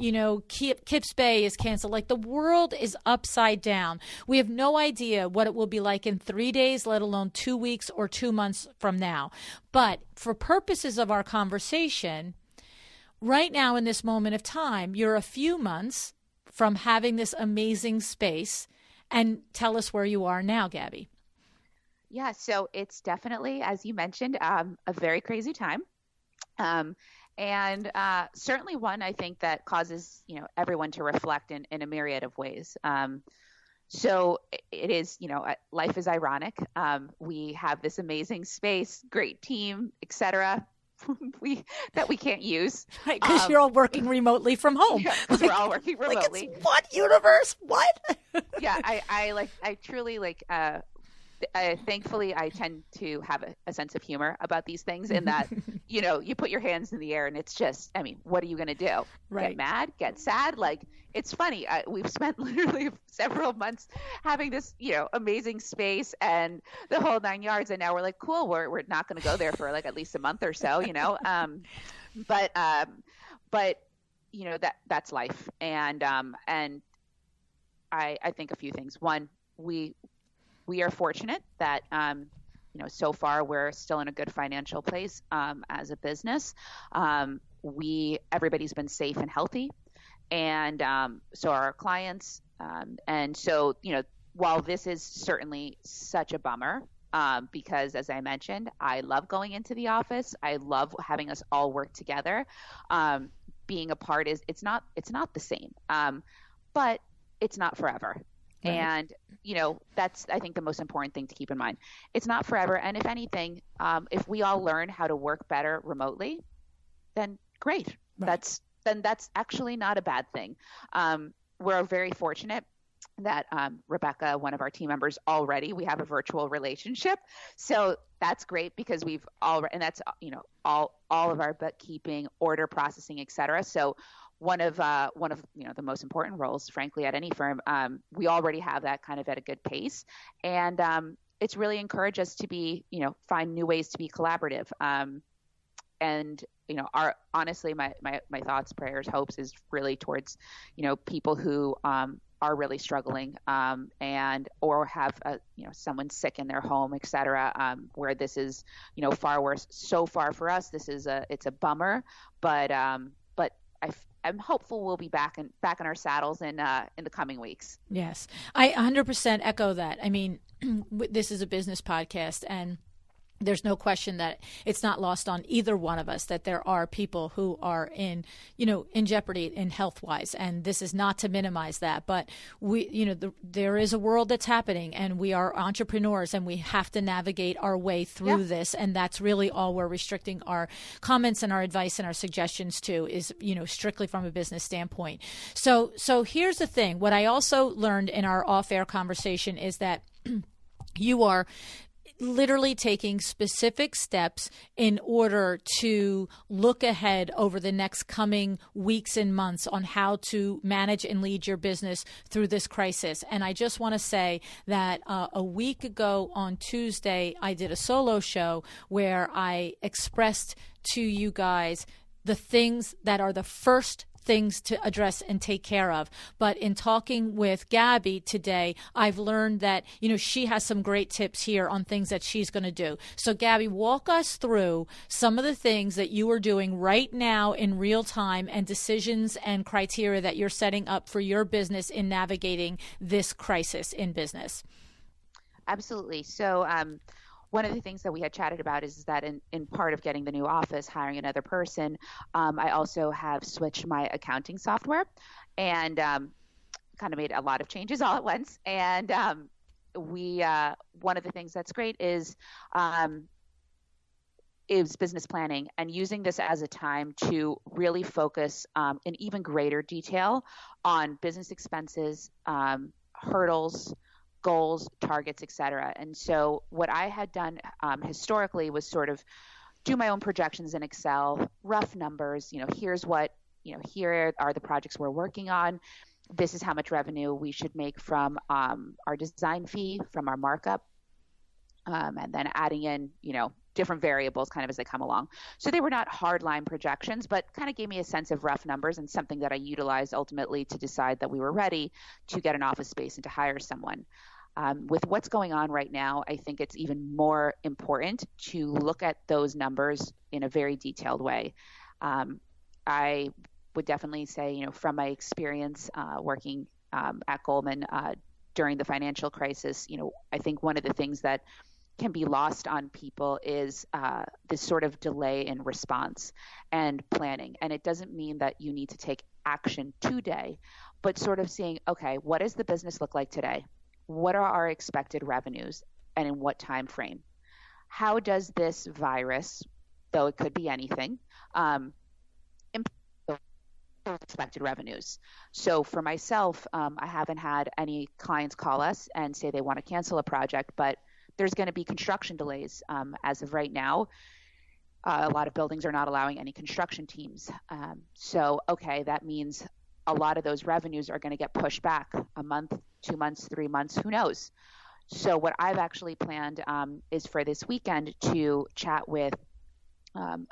Kips Bay is canceled. Like, the world is upside down. We have no idea what it will be like in 3 days, let alone 2 weeks or 2 months from now. But for purposes of our conversation, right now in this moment of time, you're a few months from having this amazing space. And tell us where you are now, Gaby. Yeah, so it's definitely, as you mentioned, a very crazy time. And certainly one, I think, that causes, everyone to reflect in a myriad of ways. So it is, life is ironic. We have this amazing space, great team, etc. that we can't use. Right, because you're all working remotely from home. Yeah, because we're all working remotely. It's what universe? What? Yeah, I truly thankfully, I tend to have a sense of humor about these things, in that, you put your hands in the air and it's just, what are you going to do? Right. Get mad? Get sad? Like, it's funny. We've spent literally several months having this, amazing space and the whole 9 yards. And now we're like, cool, we're not going to go there for like at least a month or so, but that's life. And I think a few things. One, we are fortunate that, so far we're still in a good financial place as a business. Everybody's been safe and healthy, and so are our clients. And so, while this is certainly such a bummer, because as I mentioned, I love going into the office. I love having us all work together. Being apart it's not the same, but it's not forever. Right. And, that's, I think, the most important thing to keep in mind. It's not forever. And if anything, if we all learn how to work better remotely, then great. Right. That's actually not a bad thing. We're very fortunate that Rebecca, one of our team members, we have a virtual relationship. So that's great, because and that's, all of our bookkeeping, order processing, et cetera. So one of the most important roles, frankly, at any firm, we already have that kind of at a good pace, and it's really encouraged us to be, find new ways to be collaborative. And honestly, my thoughts, prayers, hopes is really towards, people who are really struggling, and or have someone sick in their home, et cetera, where this is far worse. So far for us, it's a bummer, but I'm hopeful we'll be back in our saddles in the coming weeks. Yes, I 100% echo that. This is a business podcast, and there's no question that it's not lost on either one of us that there are people who are in jeopardy in health wise. And this is not to minimize that, but there is a world that's happening, and we are entrepreneurs, and we have to navigate our way through this. And that's really all we're restricting our comments and our advice and our suggestions to is, strictly from a business standpoint. So here's the thing. What I also learned in our off-air conversation is that you are literally taking specific steps in order to look ahead over the next coming weeks and months on how to manage and lead your business through this crisis. And I just want to say that a week ago on Tuesday, I did a solo show where I expressed to you guys the things that are the first things to address and take care of. But in talking with Gaby today, I've learned that, she has some great tips here on things that she's going to do. So Gaby, walk us through some of the things that you are doing right now in real time, and decisions and criteria that you're setting up for your business in navigating this crisis in business. Absolutely. So, one of the things that we had chatted about is that in part of getting the new office, hiring another person, I also have switched my accounting software, and kind of made a lot of changes all at once. And one of the things that's great is business planning, and using this as a time to really focus in even greater detail on business expenses, hurdles, goals, targets, et cetera. And so what I had done historically was sort of do my own projections in Excel, rough numbers, here's what, here are the projects we're working on. This is how much revenue we should make from our design fee, from our markup, and then adding in, different variables kind of as they come along. So they were not hardline projections, but kind of gave me a sense of rough numbers and something that I utilized ultimately to decide that we were ready to get an office space and to hire someone. With what's going on right now, I think it's even more important to look at those numbers in a very detailed way. I would definitely say, from my experience working at Goldman during the financial crisis, I think one of the things that can be lost on people is this sort of delay in response and planning. And it doesn't mean that you need to take action today, but sort of seeing, okay, what does the business look like today? What are our expected revenues and in what time frame? How does this virus, though it could be anything, impact those expected revenues? So for myself, I haven't had any clients call us and say they want to cancel a project, but there's going to be construction delays. As of right now, a lot of buildings are not allowing any construction teams. So, okay, that means a lot of those revenues are going to get pushed back a month, 2 months, 3 months, who knows? So what I've actually planned is for this weekend to chat with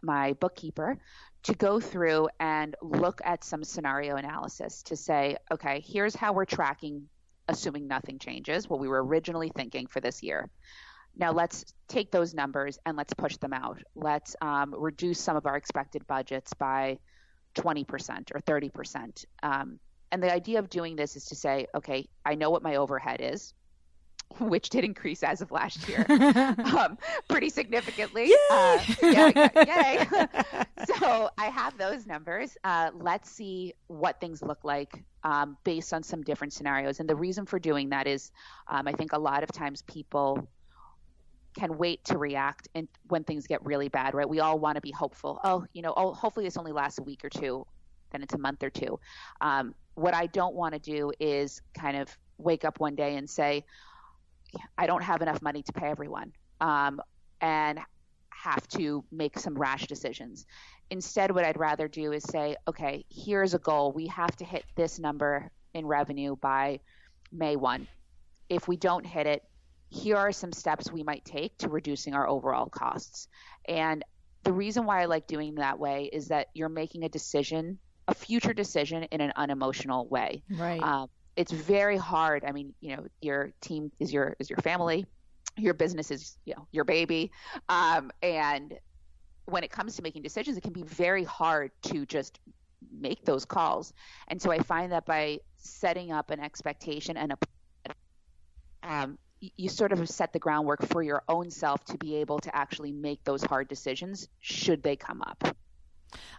my bookkeeper to go through and look at some scenario analysis to say, okay, here's how we're tracking, assuming nothing changes, what we were originally thinking for this year. Now let's take those numbers and let's push them out. Let's reduce some of our expected budgets by 20% or 30%. And the idea of doing this is to say, okay, I know what my overhead is, which did increase as of last year pretty significantly. Yay! So I have those numbers. Let's see what things look like based on some different scenarios. And the reason for doing that is I think a lot of times people can wait to react and when things get really bad, right? We all want to be hopeful. Hopefully this only lasts a week or two, then it's a month or two. What I don't want to do is kind of wake up one day and say, I don't have enough money to pay everyone, and have to make some rash decisions. Instead, what I'd rather do is say, okay, here's a goal. We have to hit this number in revenue by May 1. If we don't hit it, here are some steps we might take to reducing our overall costs. And the reason why I like doing that way is that you're making a decision, a future decision in an unemotional way. Right. It's very hard. I mean, your team is your family, your business is, your baby. And when it comes to making decisions, it can be very hard to just make those calls. And so I find that by setting up an expectation and you sort of set the groundwork for your own self to be able to actually make those hard decisions should they come up.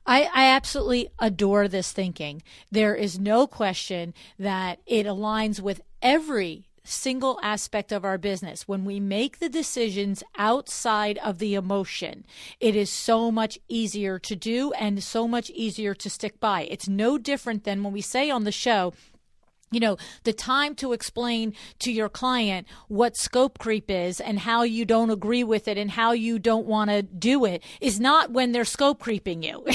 I absolutely adore this thinking. There is no question that it aligns with every single aspect of our business. When we make the decisions outside of the emotion, it is so much easier to do and so much easier to stick by. It's no different than when we say on the show, the time to explain to your client what scope creep is and how you don't agree with it and how you don't want to do it is not when they're scope creeping you,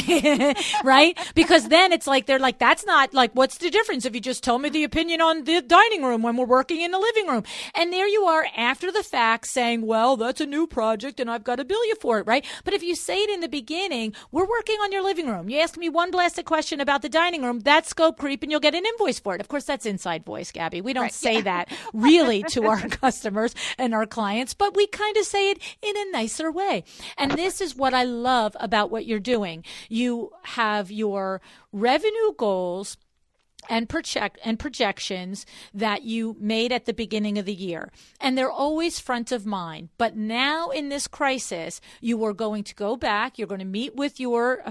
right? Because then it's like, they're like, that's not like, what's the difference if you just tell me the opinion on the dining room when we're working in the living room? And there you are after the fact saying, well, that's a new project and I've got to bill you for it, right? But if you say it in the beginning, we're working on your living room. You ask me one blasted question about the dining room, that's scope creep and you'll get an invoice for it. Of course, that's inside voice, Gaby. We don't say that really to our customers and our clients, but we kind of say it in a nicer way. And this is what I love about what you're doing. You have your revenue goals and projections that you made at the beginning of the year. And they're always front of mind. But now in this crisis, you are going to go back. You're going to meet with your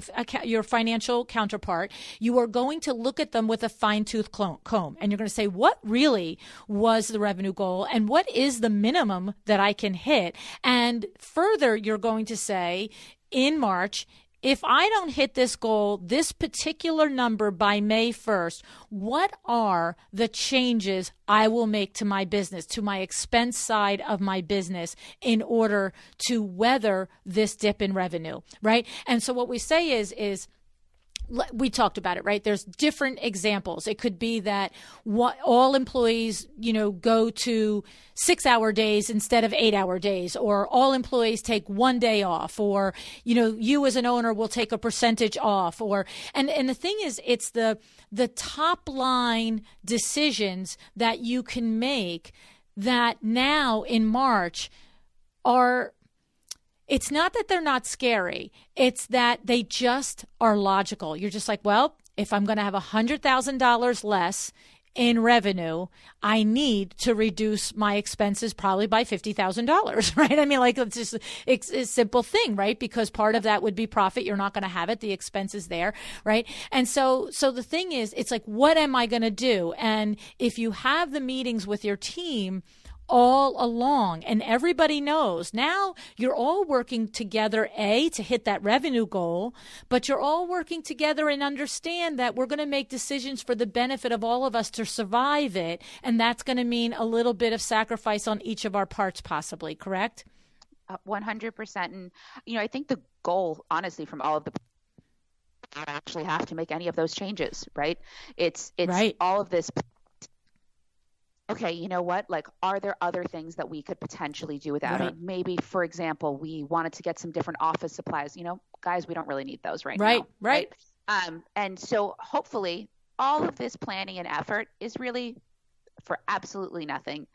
financial counterpart. You are going to look at them with a fine-tooth comb. And you're going to say, what really was the revenue goal? And what is the minimum that I can hit? And further, you're going to say, in March, if I don't hit this goal, this particular number by May 1st, what are the changes I will make to my business, to my expense side of my business in order to weather this dip in revenue, right? And so what we say is we talked about it, right? There's different examples. It could be that all employees, go to 6-hour days instead of 8-hour days, or all employees take one day off, or, you as an owner will take a percentage off, and the thing is, it's the top line decisions that you can make that now in March are. It's not that they're not scary. It's that they just are logical. You're just like, well, if I'm going to have $100,000 less in revenue, I need to reduce my expenses probably by $50,000, right? I mean, it's a simple thing, right? Because part of that would be profit. You're not going to have it. The expense is there, right? And so the thing is, it's like, what am I going to do? And if you have the meetings with your team all along, and everybody knows now you're all working together, to hit that revenue goal, but you're all working together and understand that we're going to make decisions for the benefit of all of us to survive it. And that's going to mean a little bit of sacrifice on each of our parts, possibly, correct? 100%. And, I think the goal, honestly, from all of the not actually have to make any of those changes, right? It's right. All of this. Okay, you know what? Are there other things that we could potentially do without it? Maybe, for example, we wanted to get some different office supplies. Guys, we don't really need those right now. Right. And so hopefully all of this planning and effort is really for absolutely nothing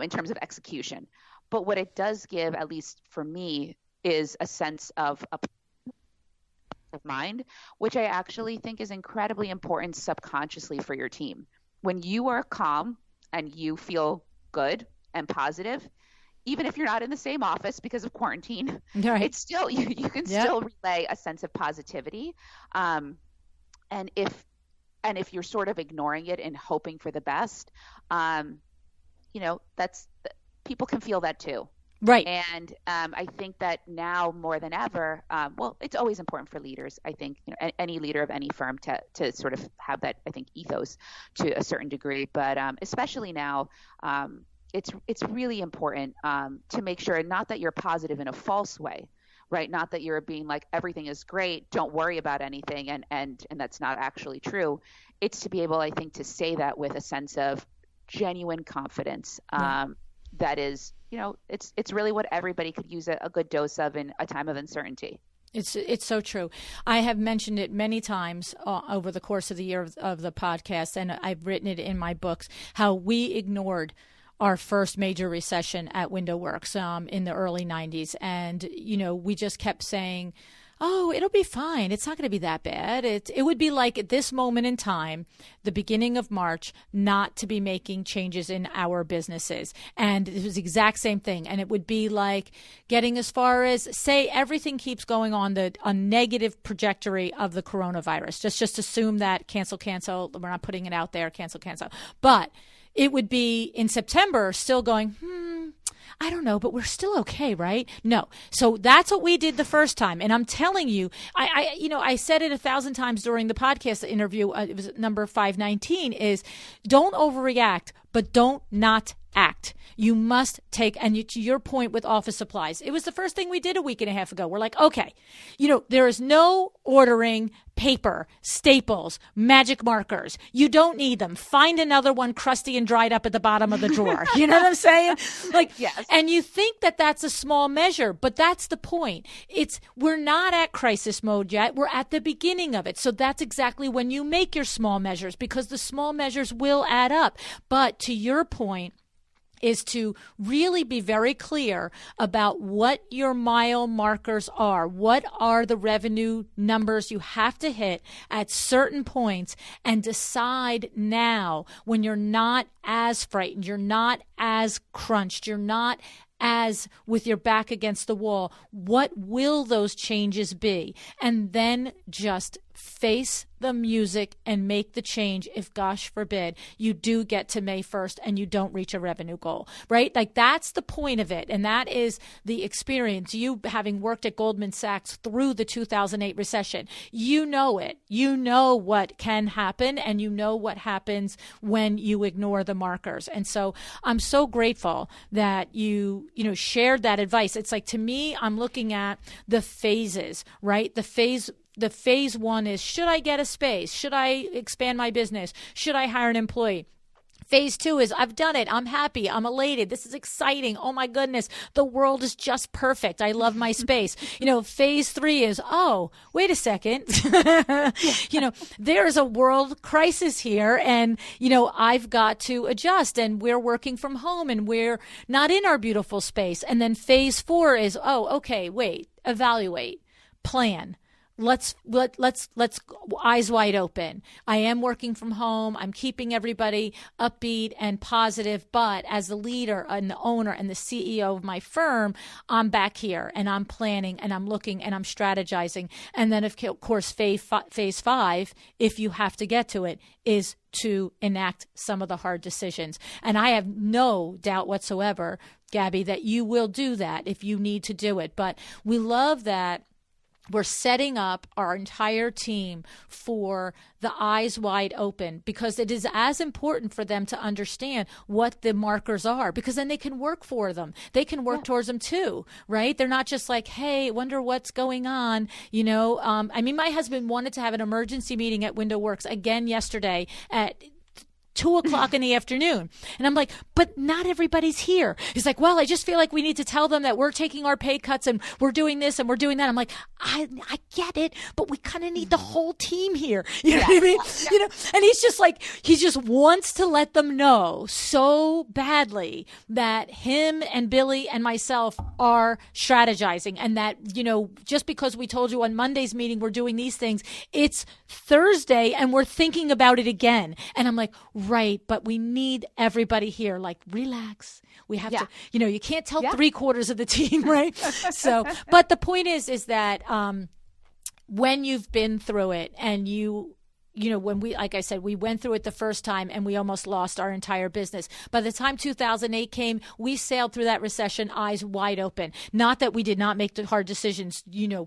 in terms of execution. But what it does give, at least for me, is a sense of mind, which I actually think is incredibly important subconsciously for your team. When you are calm and you feel good and positive, even if you're not in the same office because of quarantine, right. It's still, you can still relay a sense of positivity. And if you're sort of ignoring it and hoping for the best, that's people can feel that too. Right. And I think that now more than ever, it's always important for leaders, I think, any leader of any firm to sort of have that, I think, ethos to a certain degree. But especially now, it's really important to make sure, not that you're positive in a false way, right? Not that you're being like, everything is great, don't worry about anything. And that's not actually true. It's to be able, I think, to say that with a sense of genuine confidence. That is, it's really what everybody could use a good dose of in a time of uncertainty. It's so true. I have mentioned it many times over the course of the year of the podcast, and I've written it in my books, how we ignored our first major recession at WindowWorks in the early 90s. And, we just kept saying, oh, it'll be fine. It's not going to be that bad. It would be like at this moment in time, the beginning of March, not to be making changes in our businesses. And it was the exact same thing. And it would be like getting as far as, say, everything keeps going on a negative trajectory of the coronavirus. Just assume that cancel. We're not putting it out there. Cancel. But it would be in September still going, I don't know, but we're still okay, right? No. So that's what we did the first time. And I'm telling you, I said it 1,000 times during the podcast interview. It was number 519 is don't overreact, but don't not act. You must take, and to your point with office supplies, it was the first thing we did a week and a half ago. We're like, okay, there is no ordering paper, staples, magic markers. You don't need them. Find another one crusty and dried up at the bottom of the drawer. You know what I'm saying? Yes. And you think that that's a small measure, but that's the point. We're not at crisis mode yet. We're at the beginning of it. So that's exactly when you make your small measures, because the small measures will add up. But to your point, is to really be very clear about what your mile markers are. What are the revenue numbers you have to hit at certain points, and decide now, when you're not as frightened, you're not as crunched, you're not as with your back against the wall, what will those changes be? And then just face the music and make the change if, gosh forbid, you do get to May 1st and you don't reach a revenue goal, right? Like that's the point of it. And that is the experience. You having worked at Goldman Sachs through the 2008 recession, you know it. You know what can happen and you know what happens when you ignore the markers. And so I'm so grateful that you shared that advice. It's like, to me, I'm looking at the phases, right? The phase one is, should I get a space? Should I expand my business? Should I hire an employee? Phase two is, I've done it. I'm happy. I'm elated. This is exciting. Oh my goodness. The world is just perfect. I love my space. Phase three is, oh, wait a second. There is a world crisis here and, I've got to adjust and we're working from home and we're not in our beautiful space. And then phase four is, oh, okay, wait, evaluate, plan. Let's eyes wide open. I am working from home. I'm keeping everybody upbeat and positive. But as the leader and the owner and the CEO of my firm, I'm back here and I'm planning and I'm looking and I'm strategizing. And then, of course, phase five, if you have to get to it, is to enact some of the hard decisions. And I have no doubt whatsoever, Gaby, that you will do that if you need to do it. But we love that we're setting up our entire team for the eyes wide open, because it is as important for them to understand what the markers are, because then they can work for them. They can work towards them too, right? They're not just like, hey, wonder what's going on. My husband wanted to have an emergency meeting at Window Works again yesterday at 2:00 in the afternoon. And I'm like, but not everybody's here. He's like, well, I just feel like we need to tell them that we're taking our pay cuts and we're doing this and we're doing that. I'm like, I get it, but we kind of need the whole team here. You know what I mean? Yeah. And he's just like, he just wants to let them know so badly that him and Billy and myself are strategizing, and that, just because we told you on Monday's meeting we're doing these things, it's Thursday and we're thinking about it again. And I'm like, right, but we need everybody here. Like, relax. We have to, you can't tell 3/4 of the team, right? So, but the point is that when you've been through it and when we, like I said, we went through it the first time and we almost lost our entire business. By the time 2008 came, we sailed through that recession eyes wide open. Not that we did not make the hard decisions,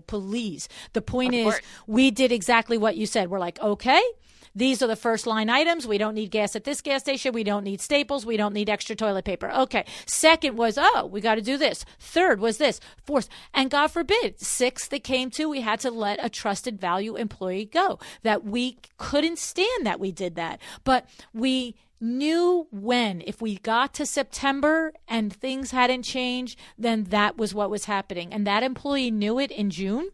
please. The point is, we did exactly what you said. We're like, okay, these are the first line items. We don't need gas at this gas station. We don't need staples. We don't need extra toilet paper. Okay. Second was, we got to do this. Third was this. Fourth, and God forbid, sixth, it came to, we had to let a trusted value employee go. That we couldn't stand that we did that. But we knew if we got to September and things hadn't changed, then that was what was happening. And that employee knew it in June.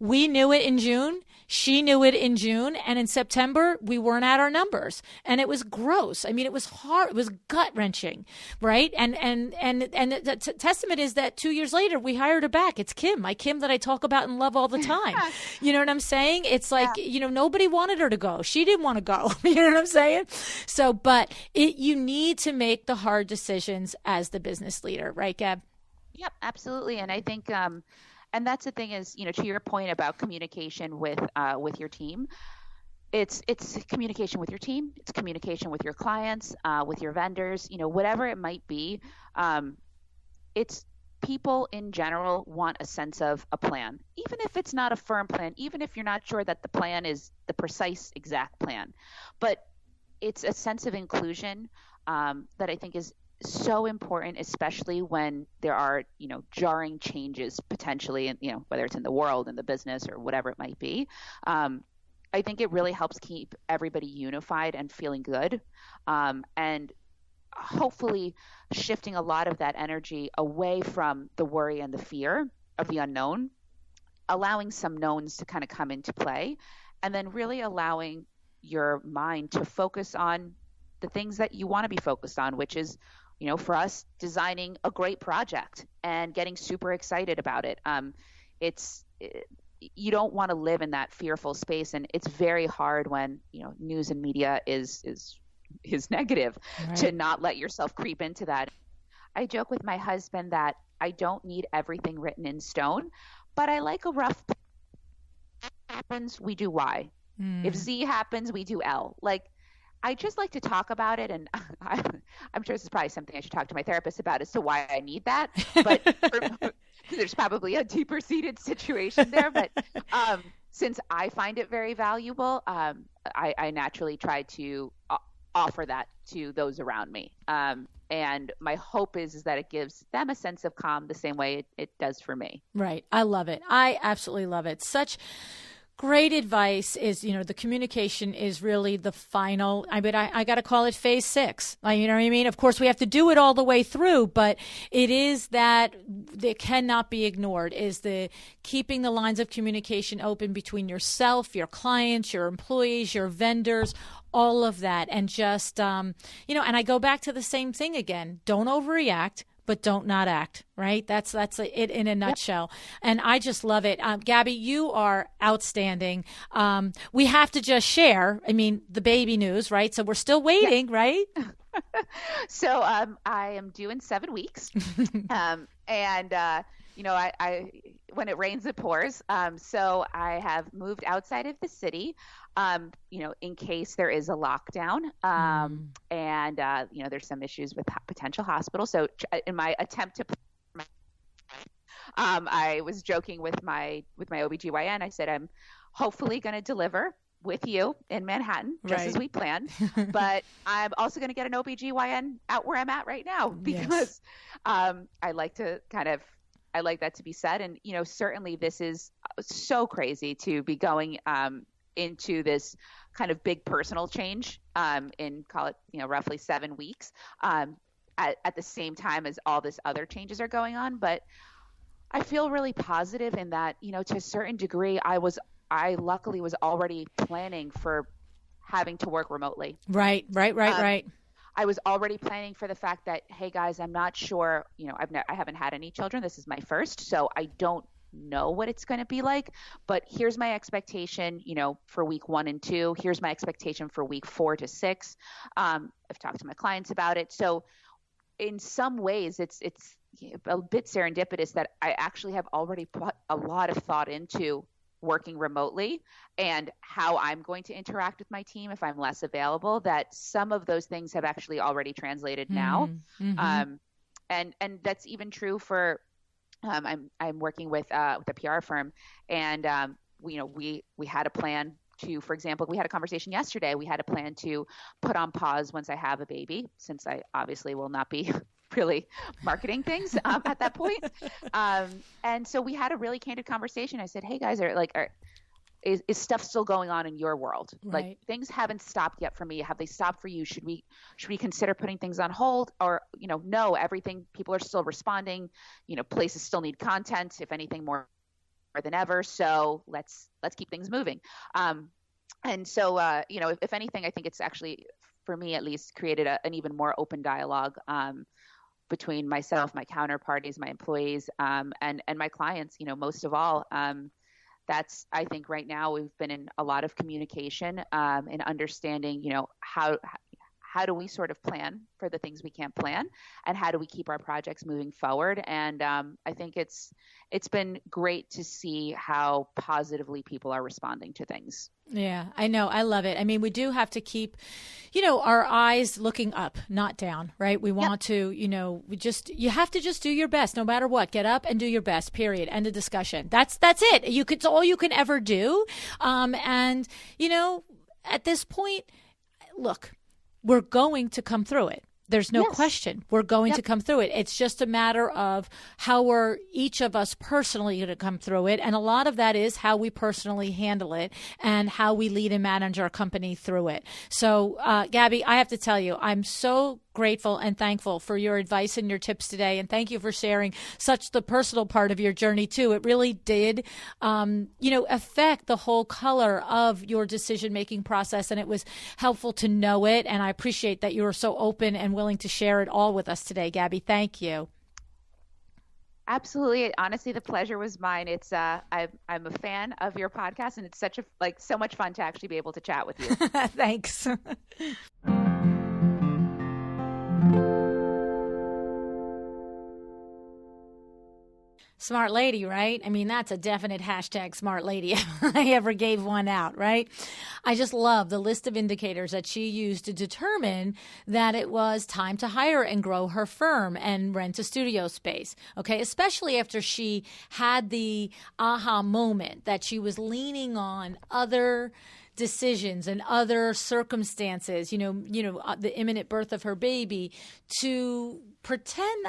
We knew it in June. She knew it in June, and in September, we weren't at our numbers, and it was gross. I mean, it was hard. It was gut-wrenching, right? And the testament is that 2 years later, we hired her back. It's Kim, my Kim that I talk about and love all the time. You know what I'm saying? It's like, nobody wanted her to go. She didn't want to go. You know what I'm saying? So, but you need to make the hard decisions as the business leader, right, Gab? Yep, absolutely. And I think and that's the thing is, to your point about communication with your team, it's communication with your team, it's communication with your clients, with your vendors, whatever it might be. It's people in general want a sense of a plan, even if it's not a firm plan, even if you're not sure that the plan is the precise exact plan, but it's a sense of inclusion that I think is so important, especially when there are, jarring changes potentially, whether it's in the world, in the business, or whatever it might be. I think it really helps keep everybody unified and feeling good, and hopefully shifting a lot of that energy away from the worry and the fear of the unknown, allowing some knowns to kind of come into play, and then really allowing your mind to focus on the things that you want to be focused on, which is, for us, designing a great project and getting super excited about it. You don't want to live in that fearful space, and it's very hard when, news and media is negative, right, to not let yourself creep into that. I joke with my husband that I don't need everything written in stone, but I like a rough happens, we do why. If Z happens, we do L. Like, I just like to talk about it, and I'm sure this is probably something I should talk to my therapist about as to why I need that. But there's probably a deeper seated situation there. But since I find it very valuable, I naturally try to offer that to those around me. And my hope is that it gives them a sense of calm the same way it does for me. Right. I love it. I absolutely love it. Such great advice is, the communication is really the final, I got to call it phase 6. You know what I mean? Of course, we have to do it all the way through, but it is that cannot be ignored, is the keeping the lines of communication open between yourself, your clients, your employees, your vendors, all of that. And just, and I go back to the same thing again. Don't overreact, but don't not act, right? That's it in a nutshell. Yep. And I just love it. Gaby, you are outstanding. We have to just share, the baby news, right? So we're still waiting, right? So I am due in 7 weeks. I when it rains, it pours. So I have moved outside of the city, in case there is a lockdown. And there's some issues with potential hospitals. So in my attempt to, I was joking with my OBGYN. I said, I'm hopefully going to deliver with you in Manhattan, just as we planned. But I'm also going to get an OBGYN out where I'm at right now, because I like that to be said. And, certainly this is so crazy to be going into this kind of big personal change in, call it, roughly 7 weeks at the same time as all this other changes are going on. But I feel really positive in that, to a certain degree, I luckily was already planning for having to work remotely. Right. I was already planning for the fact that, hey guys, I'm not sure, I haven't had any children. This is my first, so I don't know what it's going to be like, but here's my expectation, for week 1 and 2. Here's my expectation for week 4 to 6. I've talked to my clients about it. So in some ways it's a bit serendipitous that I actually have already put a lot of thought into working remotely and how I'm going to interact with my team if I'm less available, that some of those things have actually already translated now. And that's even true for, I'm working with a PR firm, and we had a plan to, for example, we had a conversation yesterday. We had a plan to put on pause once I have a baby, since I obviously will not be really marketing things at that point. And so we had a really candid conversation. I said, hey guys, is stuff still going on in your world? Right. Like, things haven't stopped yet for me. Have they stopped for you? Should we consider putting things on hold? Or, no, everything, people are still responding, places still need content, if anything, more than ever. So let's keep things moving. And so, if anything, I think it's actually, for me at least, created an even more open dialogue between myself, my counterparties, my employees, and my clients. Most of all, that's, I think right now we've been in a lot of communication and understanding, how do we sort of plan for the things we can't plan, and how do we keep our projects moving forward? And I think it's been great to see how positively people are responding to things. Yeah, I know. I love it. We do have to keep, our eyes looking up, not down, right? We want to, you have to just do your best no matter what. Get up and do your best, period. End of discussion. That's it. It's all you can ever do. And, at this point, look, we're going to come through it. There's no question. We're going to come through it. It's just a matter of how we're each of us personally going to come through it. And a lot of that is how we personally handle it and how we lead and manage our company through it. So, Gaby, I have to tell you, I'm so grateful and thankful for your advice and your tips today. And thank you for sharing such the personal part of your journey too. It really did, affect the whole color of your decision-making process. And it was helpful to know it. And I appreciate that you were so open and willing to share it all with us today, Gaby. Thank you. Absolutely. Honestly, the pleasure was mine. It's I'm a fan of your podcast, and it's so much fun to actually be able to chat with you. Thanks. Smart lady, right? I mean, that's a definite hashtag smart lady if I ever gave one out, right? I just love the list of indicators that she used to determine that it was time to hire and grow her firm and rent a studio space, okay? Especially after she had the aha moment that she was leaning on other decisions and other circumstances, the imminent birth of her baby, to pretend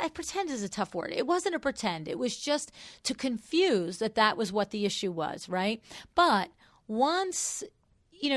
is a tough word. It wasn't a pretend. It was just to confuse that was what the issue was, right? But once,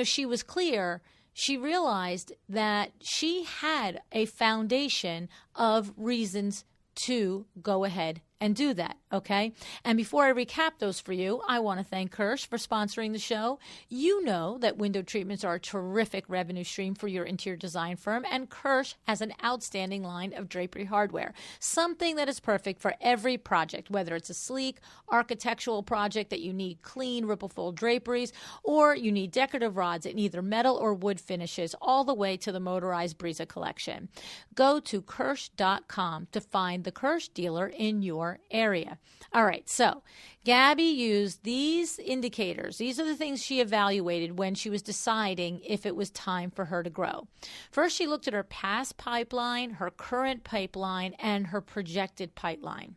she was clear, she realized that she had a foundation of reasons to go ahead and do that, okay? And before I recap those for you, I want to thank Kirsch for sponsoring the show. You know that window treatments are a terrific revenue stream for your interior design firm, and Kirsch has an outstanding line of drapery hardware, something that is perfect for every project, whether it's a sleek architectural project that you need clean ripple-fold draperies, or you need decorative rods in either metal or wood finishes, all the way to the motorized Breeza collection. Go to Kirsch.com to find the Kirsch dealer in your area. All right, so Gaby used these indicators. These are the things she evaluated when she was deciding if it was time for her to grow. First, she looked at her past pipeline, her current pipeline, and her projected pipeline.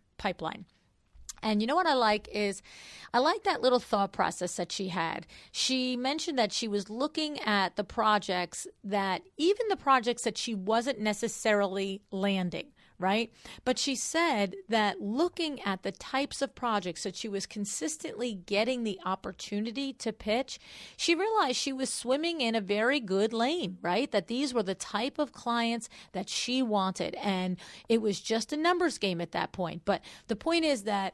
And you know what I like is I like that little thought process that she had. She mentioned that she was looking at the projects that she wasn't necessarily landing, right? But she said that looking at the types of projects that she was consistently getting the opportunity to pitch, she realized she was swimming in a very good lane, right? That these were the type of clients that she wanted. And it was just a numbers game at that point. But the point is that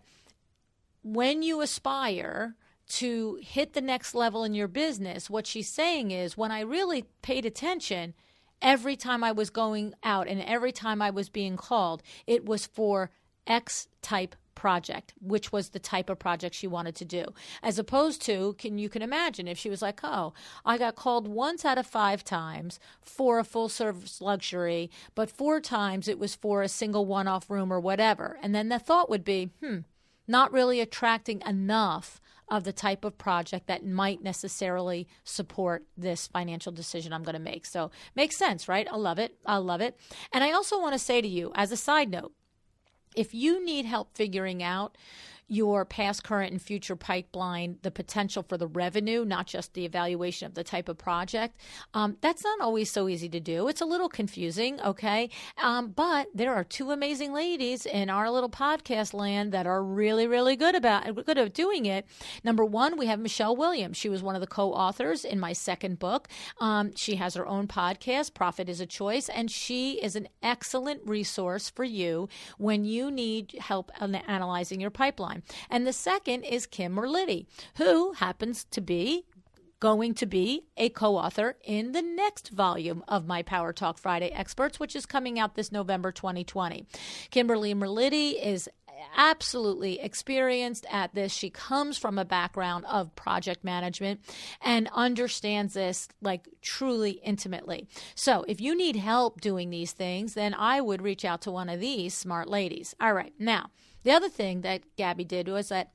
when you aspire to hit the next level in your business, what she's saying is, when I really paid attention, every time I was going out and every time I was being called, it was for X type project, which was the type of project she wanted to do. As opposed to, you can imagine if she was like, oh, I got called once out of 5 times for a full service luxury, but 4 times it was for a single one-off room or whatever. And then the thought would be, not really attracting enough of the type of project that might necessarily support this financial decision I'm going to make. So makes sense, right? I love it. And I also want to say to you, as a side note, if you need help figuring out your past, current, and future pipeline, the potential for the revenue, not just the evaluation of the type of project, that's not always so easy to do. It's a little confusing, okay? But there are 2 amazing ladies in our little podcast land that are really, really good at doing it. Number 1, we have Michelle Williams. She was one of the co-authors in my second book. She has her own podcast, Profit is a Choice, and she is an excellent resource for you when you need help analyzing your pipeline. And the second is Kim Merlitti, who happens to be going to be a co-author in the next volume of my Power Talk Friday Experts, which is coming out this November 2020. Kimberly Merlitti is absolutely experienced at this. She comes from a background of project management and understands this like truly intimately. So if you need help doing these things, then I would reach out to one of these smart ladies. All right. Now, the other thing that Gaby did was that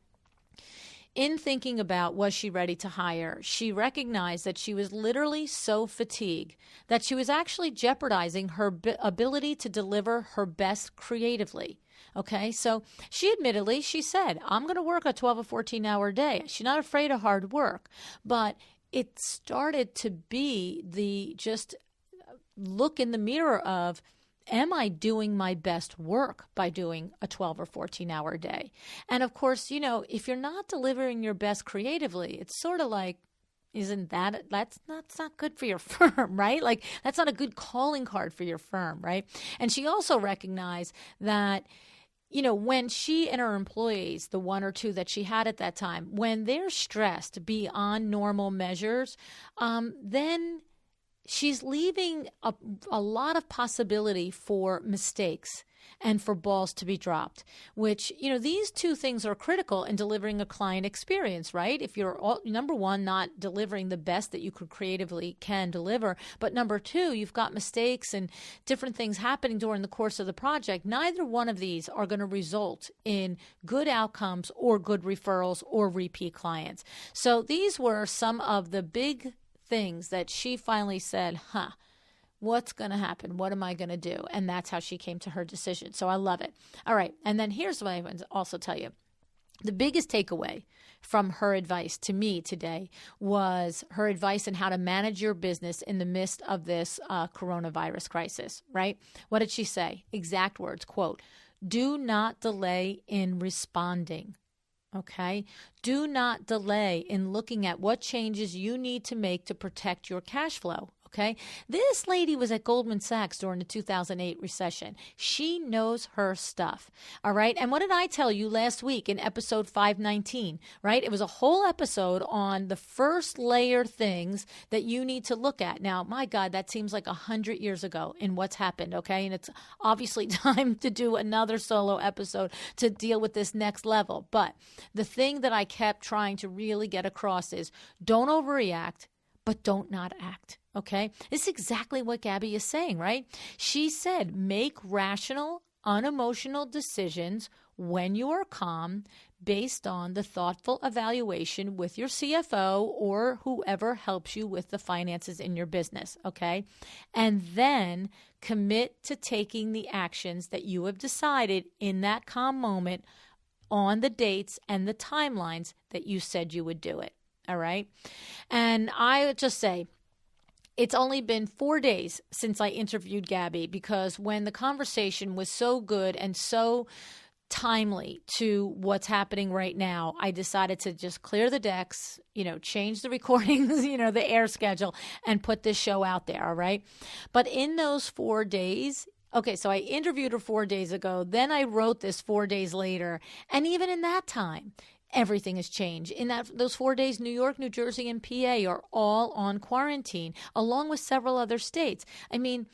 in thinking about was she ready to hire, she recognized that she was literally so fatigued that she was actually jeopardizing her ability to deliver her best creatively. Okay, so she said, I'm going to work a 12 or 14-hour day. She's not afraid of hard work, but it started to be the just look in the mirror of, am I doing my best work by doing a 12 or 14-hour day? And of course, if you're not delivering your best creatively, it's sort of like, that's not good for your firm, right? Like that's not a good calling card for your firm, right? And she also recognized that, when she and her employees, the 1 or 2 that she had at that time, when they're stressed beyond normal measures, then she's leaving a lot of possibility for mistakes and for balls to be dropped, which, these two things are critical in delivering a client experience, right? If you're, number one, not delivering the best that you could creatively can deliver, but number two, you've got mistakes and different things happening during the course of the project, neither one of these are going to result in good outcomes or good referrals or repeat clients. So these were some of the big things that she finally said, what's going to happen? What am I going to do? And that's how she came to her decision. So I love it. All right. And then here's what I want to also tell you. The biggest takeaway from her advice to me today was her advice on how to manage your business in the midst of this coronavirus crisis, right? What did she say? Exact words, quote, "Do not delay in responding." Okay. Do not delay in looking at what changes you need to make to protect your cash flow. Okay. This lady was at Goldman Sachs during the 2008 recession. She knows her stuff. All right. And what did I tell you last week in episode 519, right? It was a whole episode on the first layer things that you need to look at. Now, my God, that seems like 100 years ago in what's happened. Okay. And it's obviously time to do another solo episode to deal with this next level. But the thing that I kept trying to really get across is don't overreact, but don't not act. Okay. This is exactly what Gaby is saying, right? She said, make rational, unemotional decisions when you are calm based on the thoughtful evaluation with your CFO or whoever helps you with the finances in your business. Okay. And then commit to taking the actions that you have decided in that calm moment on the dates and the timelines that you said you would do it. All right. And I would just say, it's only been 4 days since I interviewed Gaby, because when the conversation was so good and so timely to what's happening right now, I decided to just clear the decks, change the recordings, the air schedule, and put this show out there. All right. But in those 4 days, okay, so I interviewed her 4 days ago, then I wrote this 4 days later. And even in that time, everything has changed. In those 4 days, New York, New Jersey, and PA are all on quarantine, along with several other states. I mean,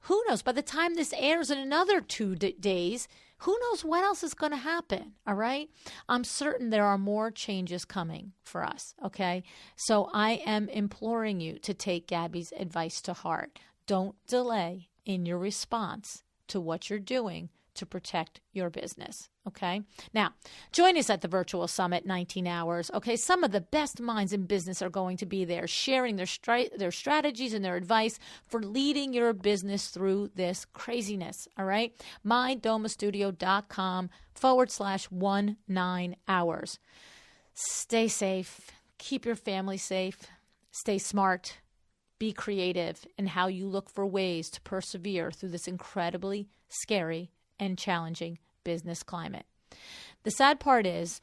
who knows? By the time this airs in another 2 days, who knows what else is going to happen, all right? I'm certain there are more changes coming for us, okay? So I am imploring you to take Gaby's advice to heart. Don't delay in your response to what you're doing to protect your business. Okay. Now, join us at the virtual summit, 19 hours. Okay. Some of the best minds in business are going to be there sharing their strategies and their advice for leading your business through this craziness. All right. mydomastudio.com/19 hours. Stay safe. Keep your family safe. Stay smart. Be creative in how you look for ways to persevere through this incredibly scary and challenging business climate. The sad part is,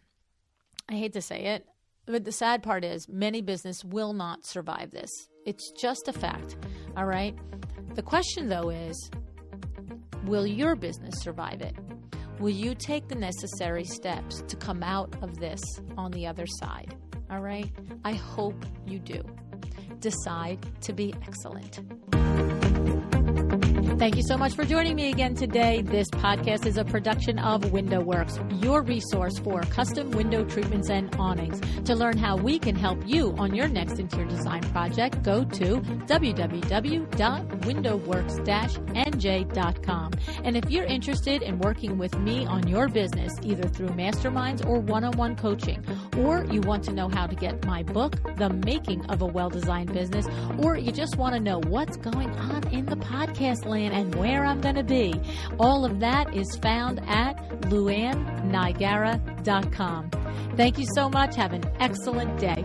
I hate to say it, but the sad part is many business will not survive this. It's just a fact. All right. The question, though, is, will your business survive it? Will you take the necessary steps to come out of this on the other side? All right. I hope you do. Decide to be excellent. Thank you so much for joining me again today. This podcast is a production of WindowWorks, your resource for custom window treatments and awnings. To learn how we can help you on your next interior design project, go to www.windowworks-nj.com. And if you're interested in working with me on your business, either through masterminds or one-on-one coaching, or you want to know how to get my book, The Making of a Well-Designed Business, or you just want to know what's going on in the podcast land and where I'm going to be, all of that is found at LuAnnNigara.com. Thank you so much. Have an excellent day.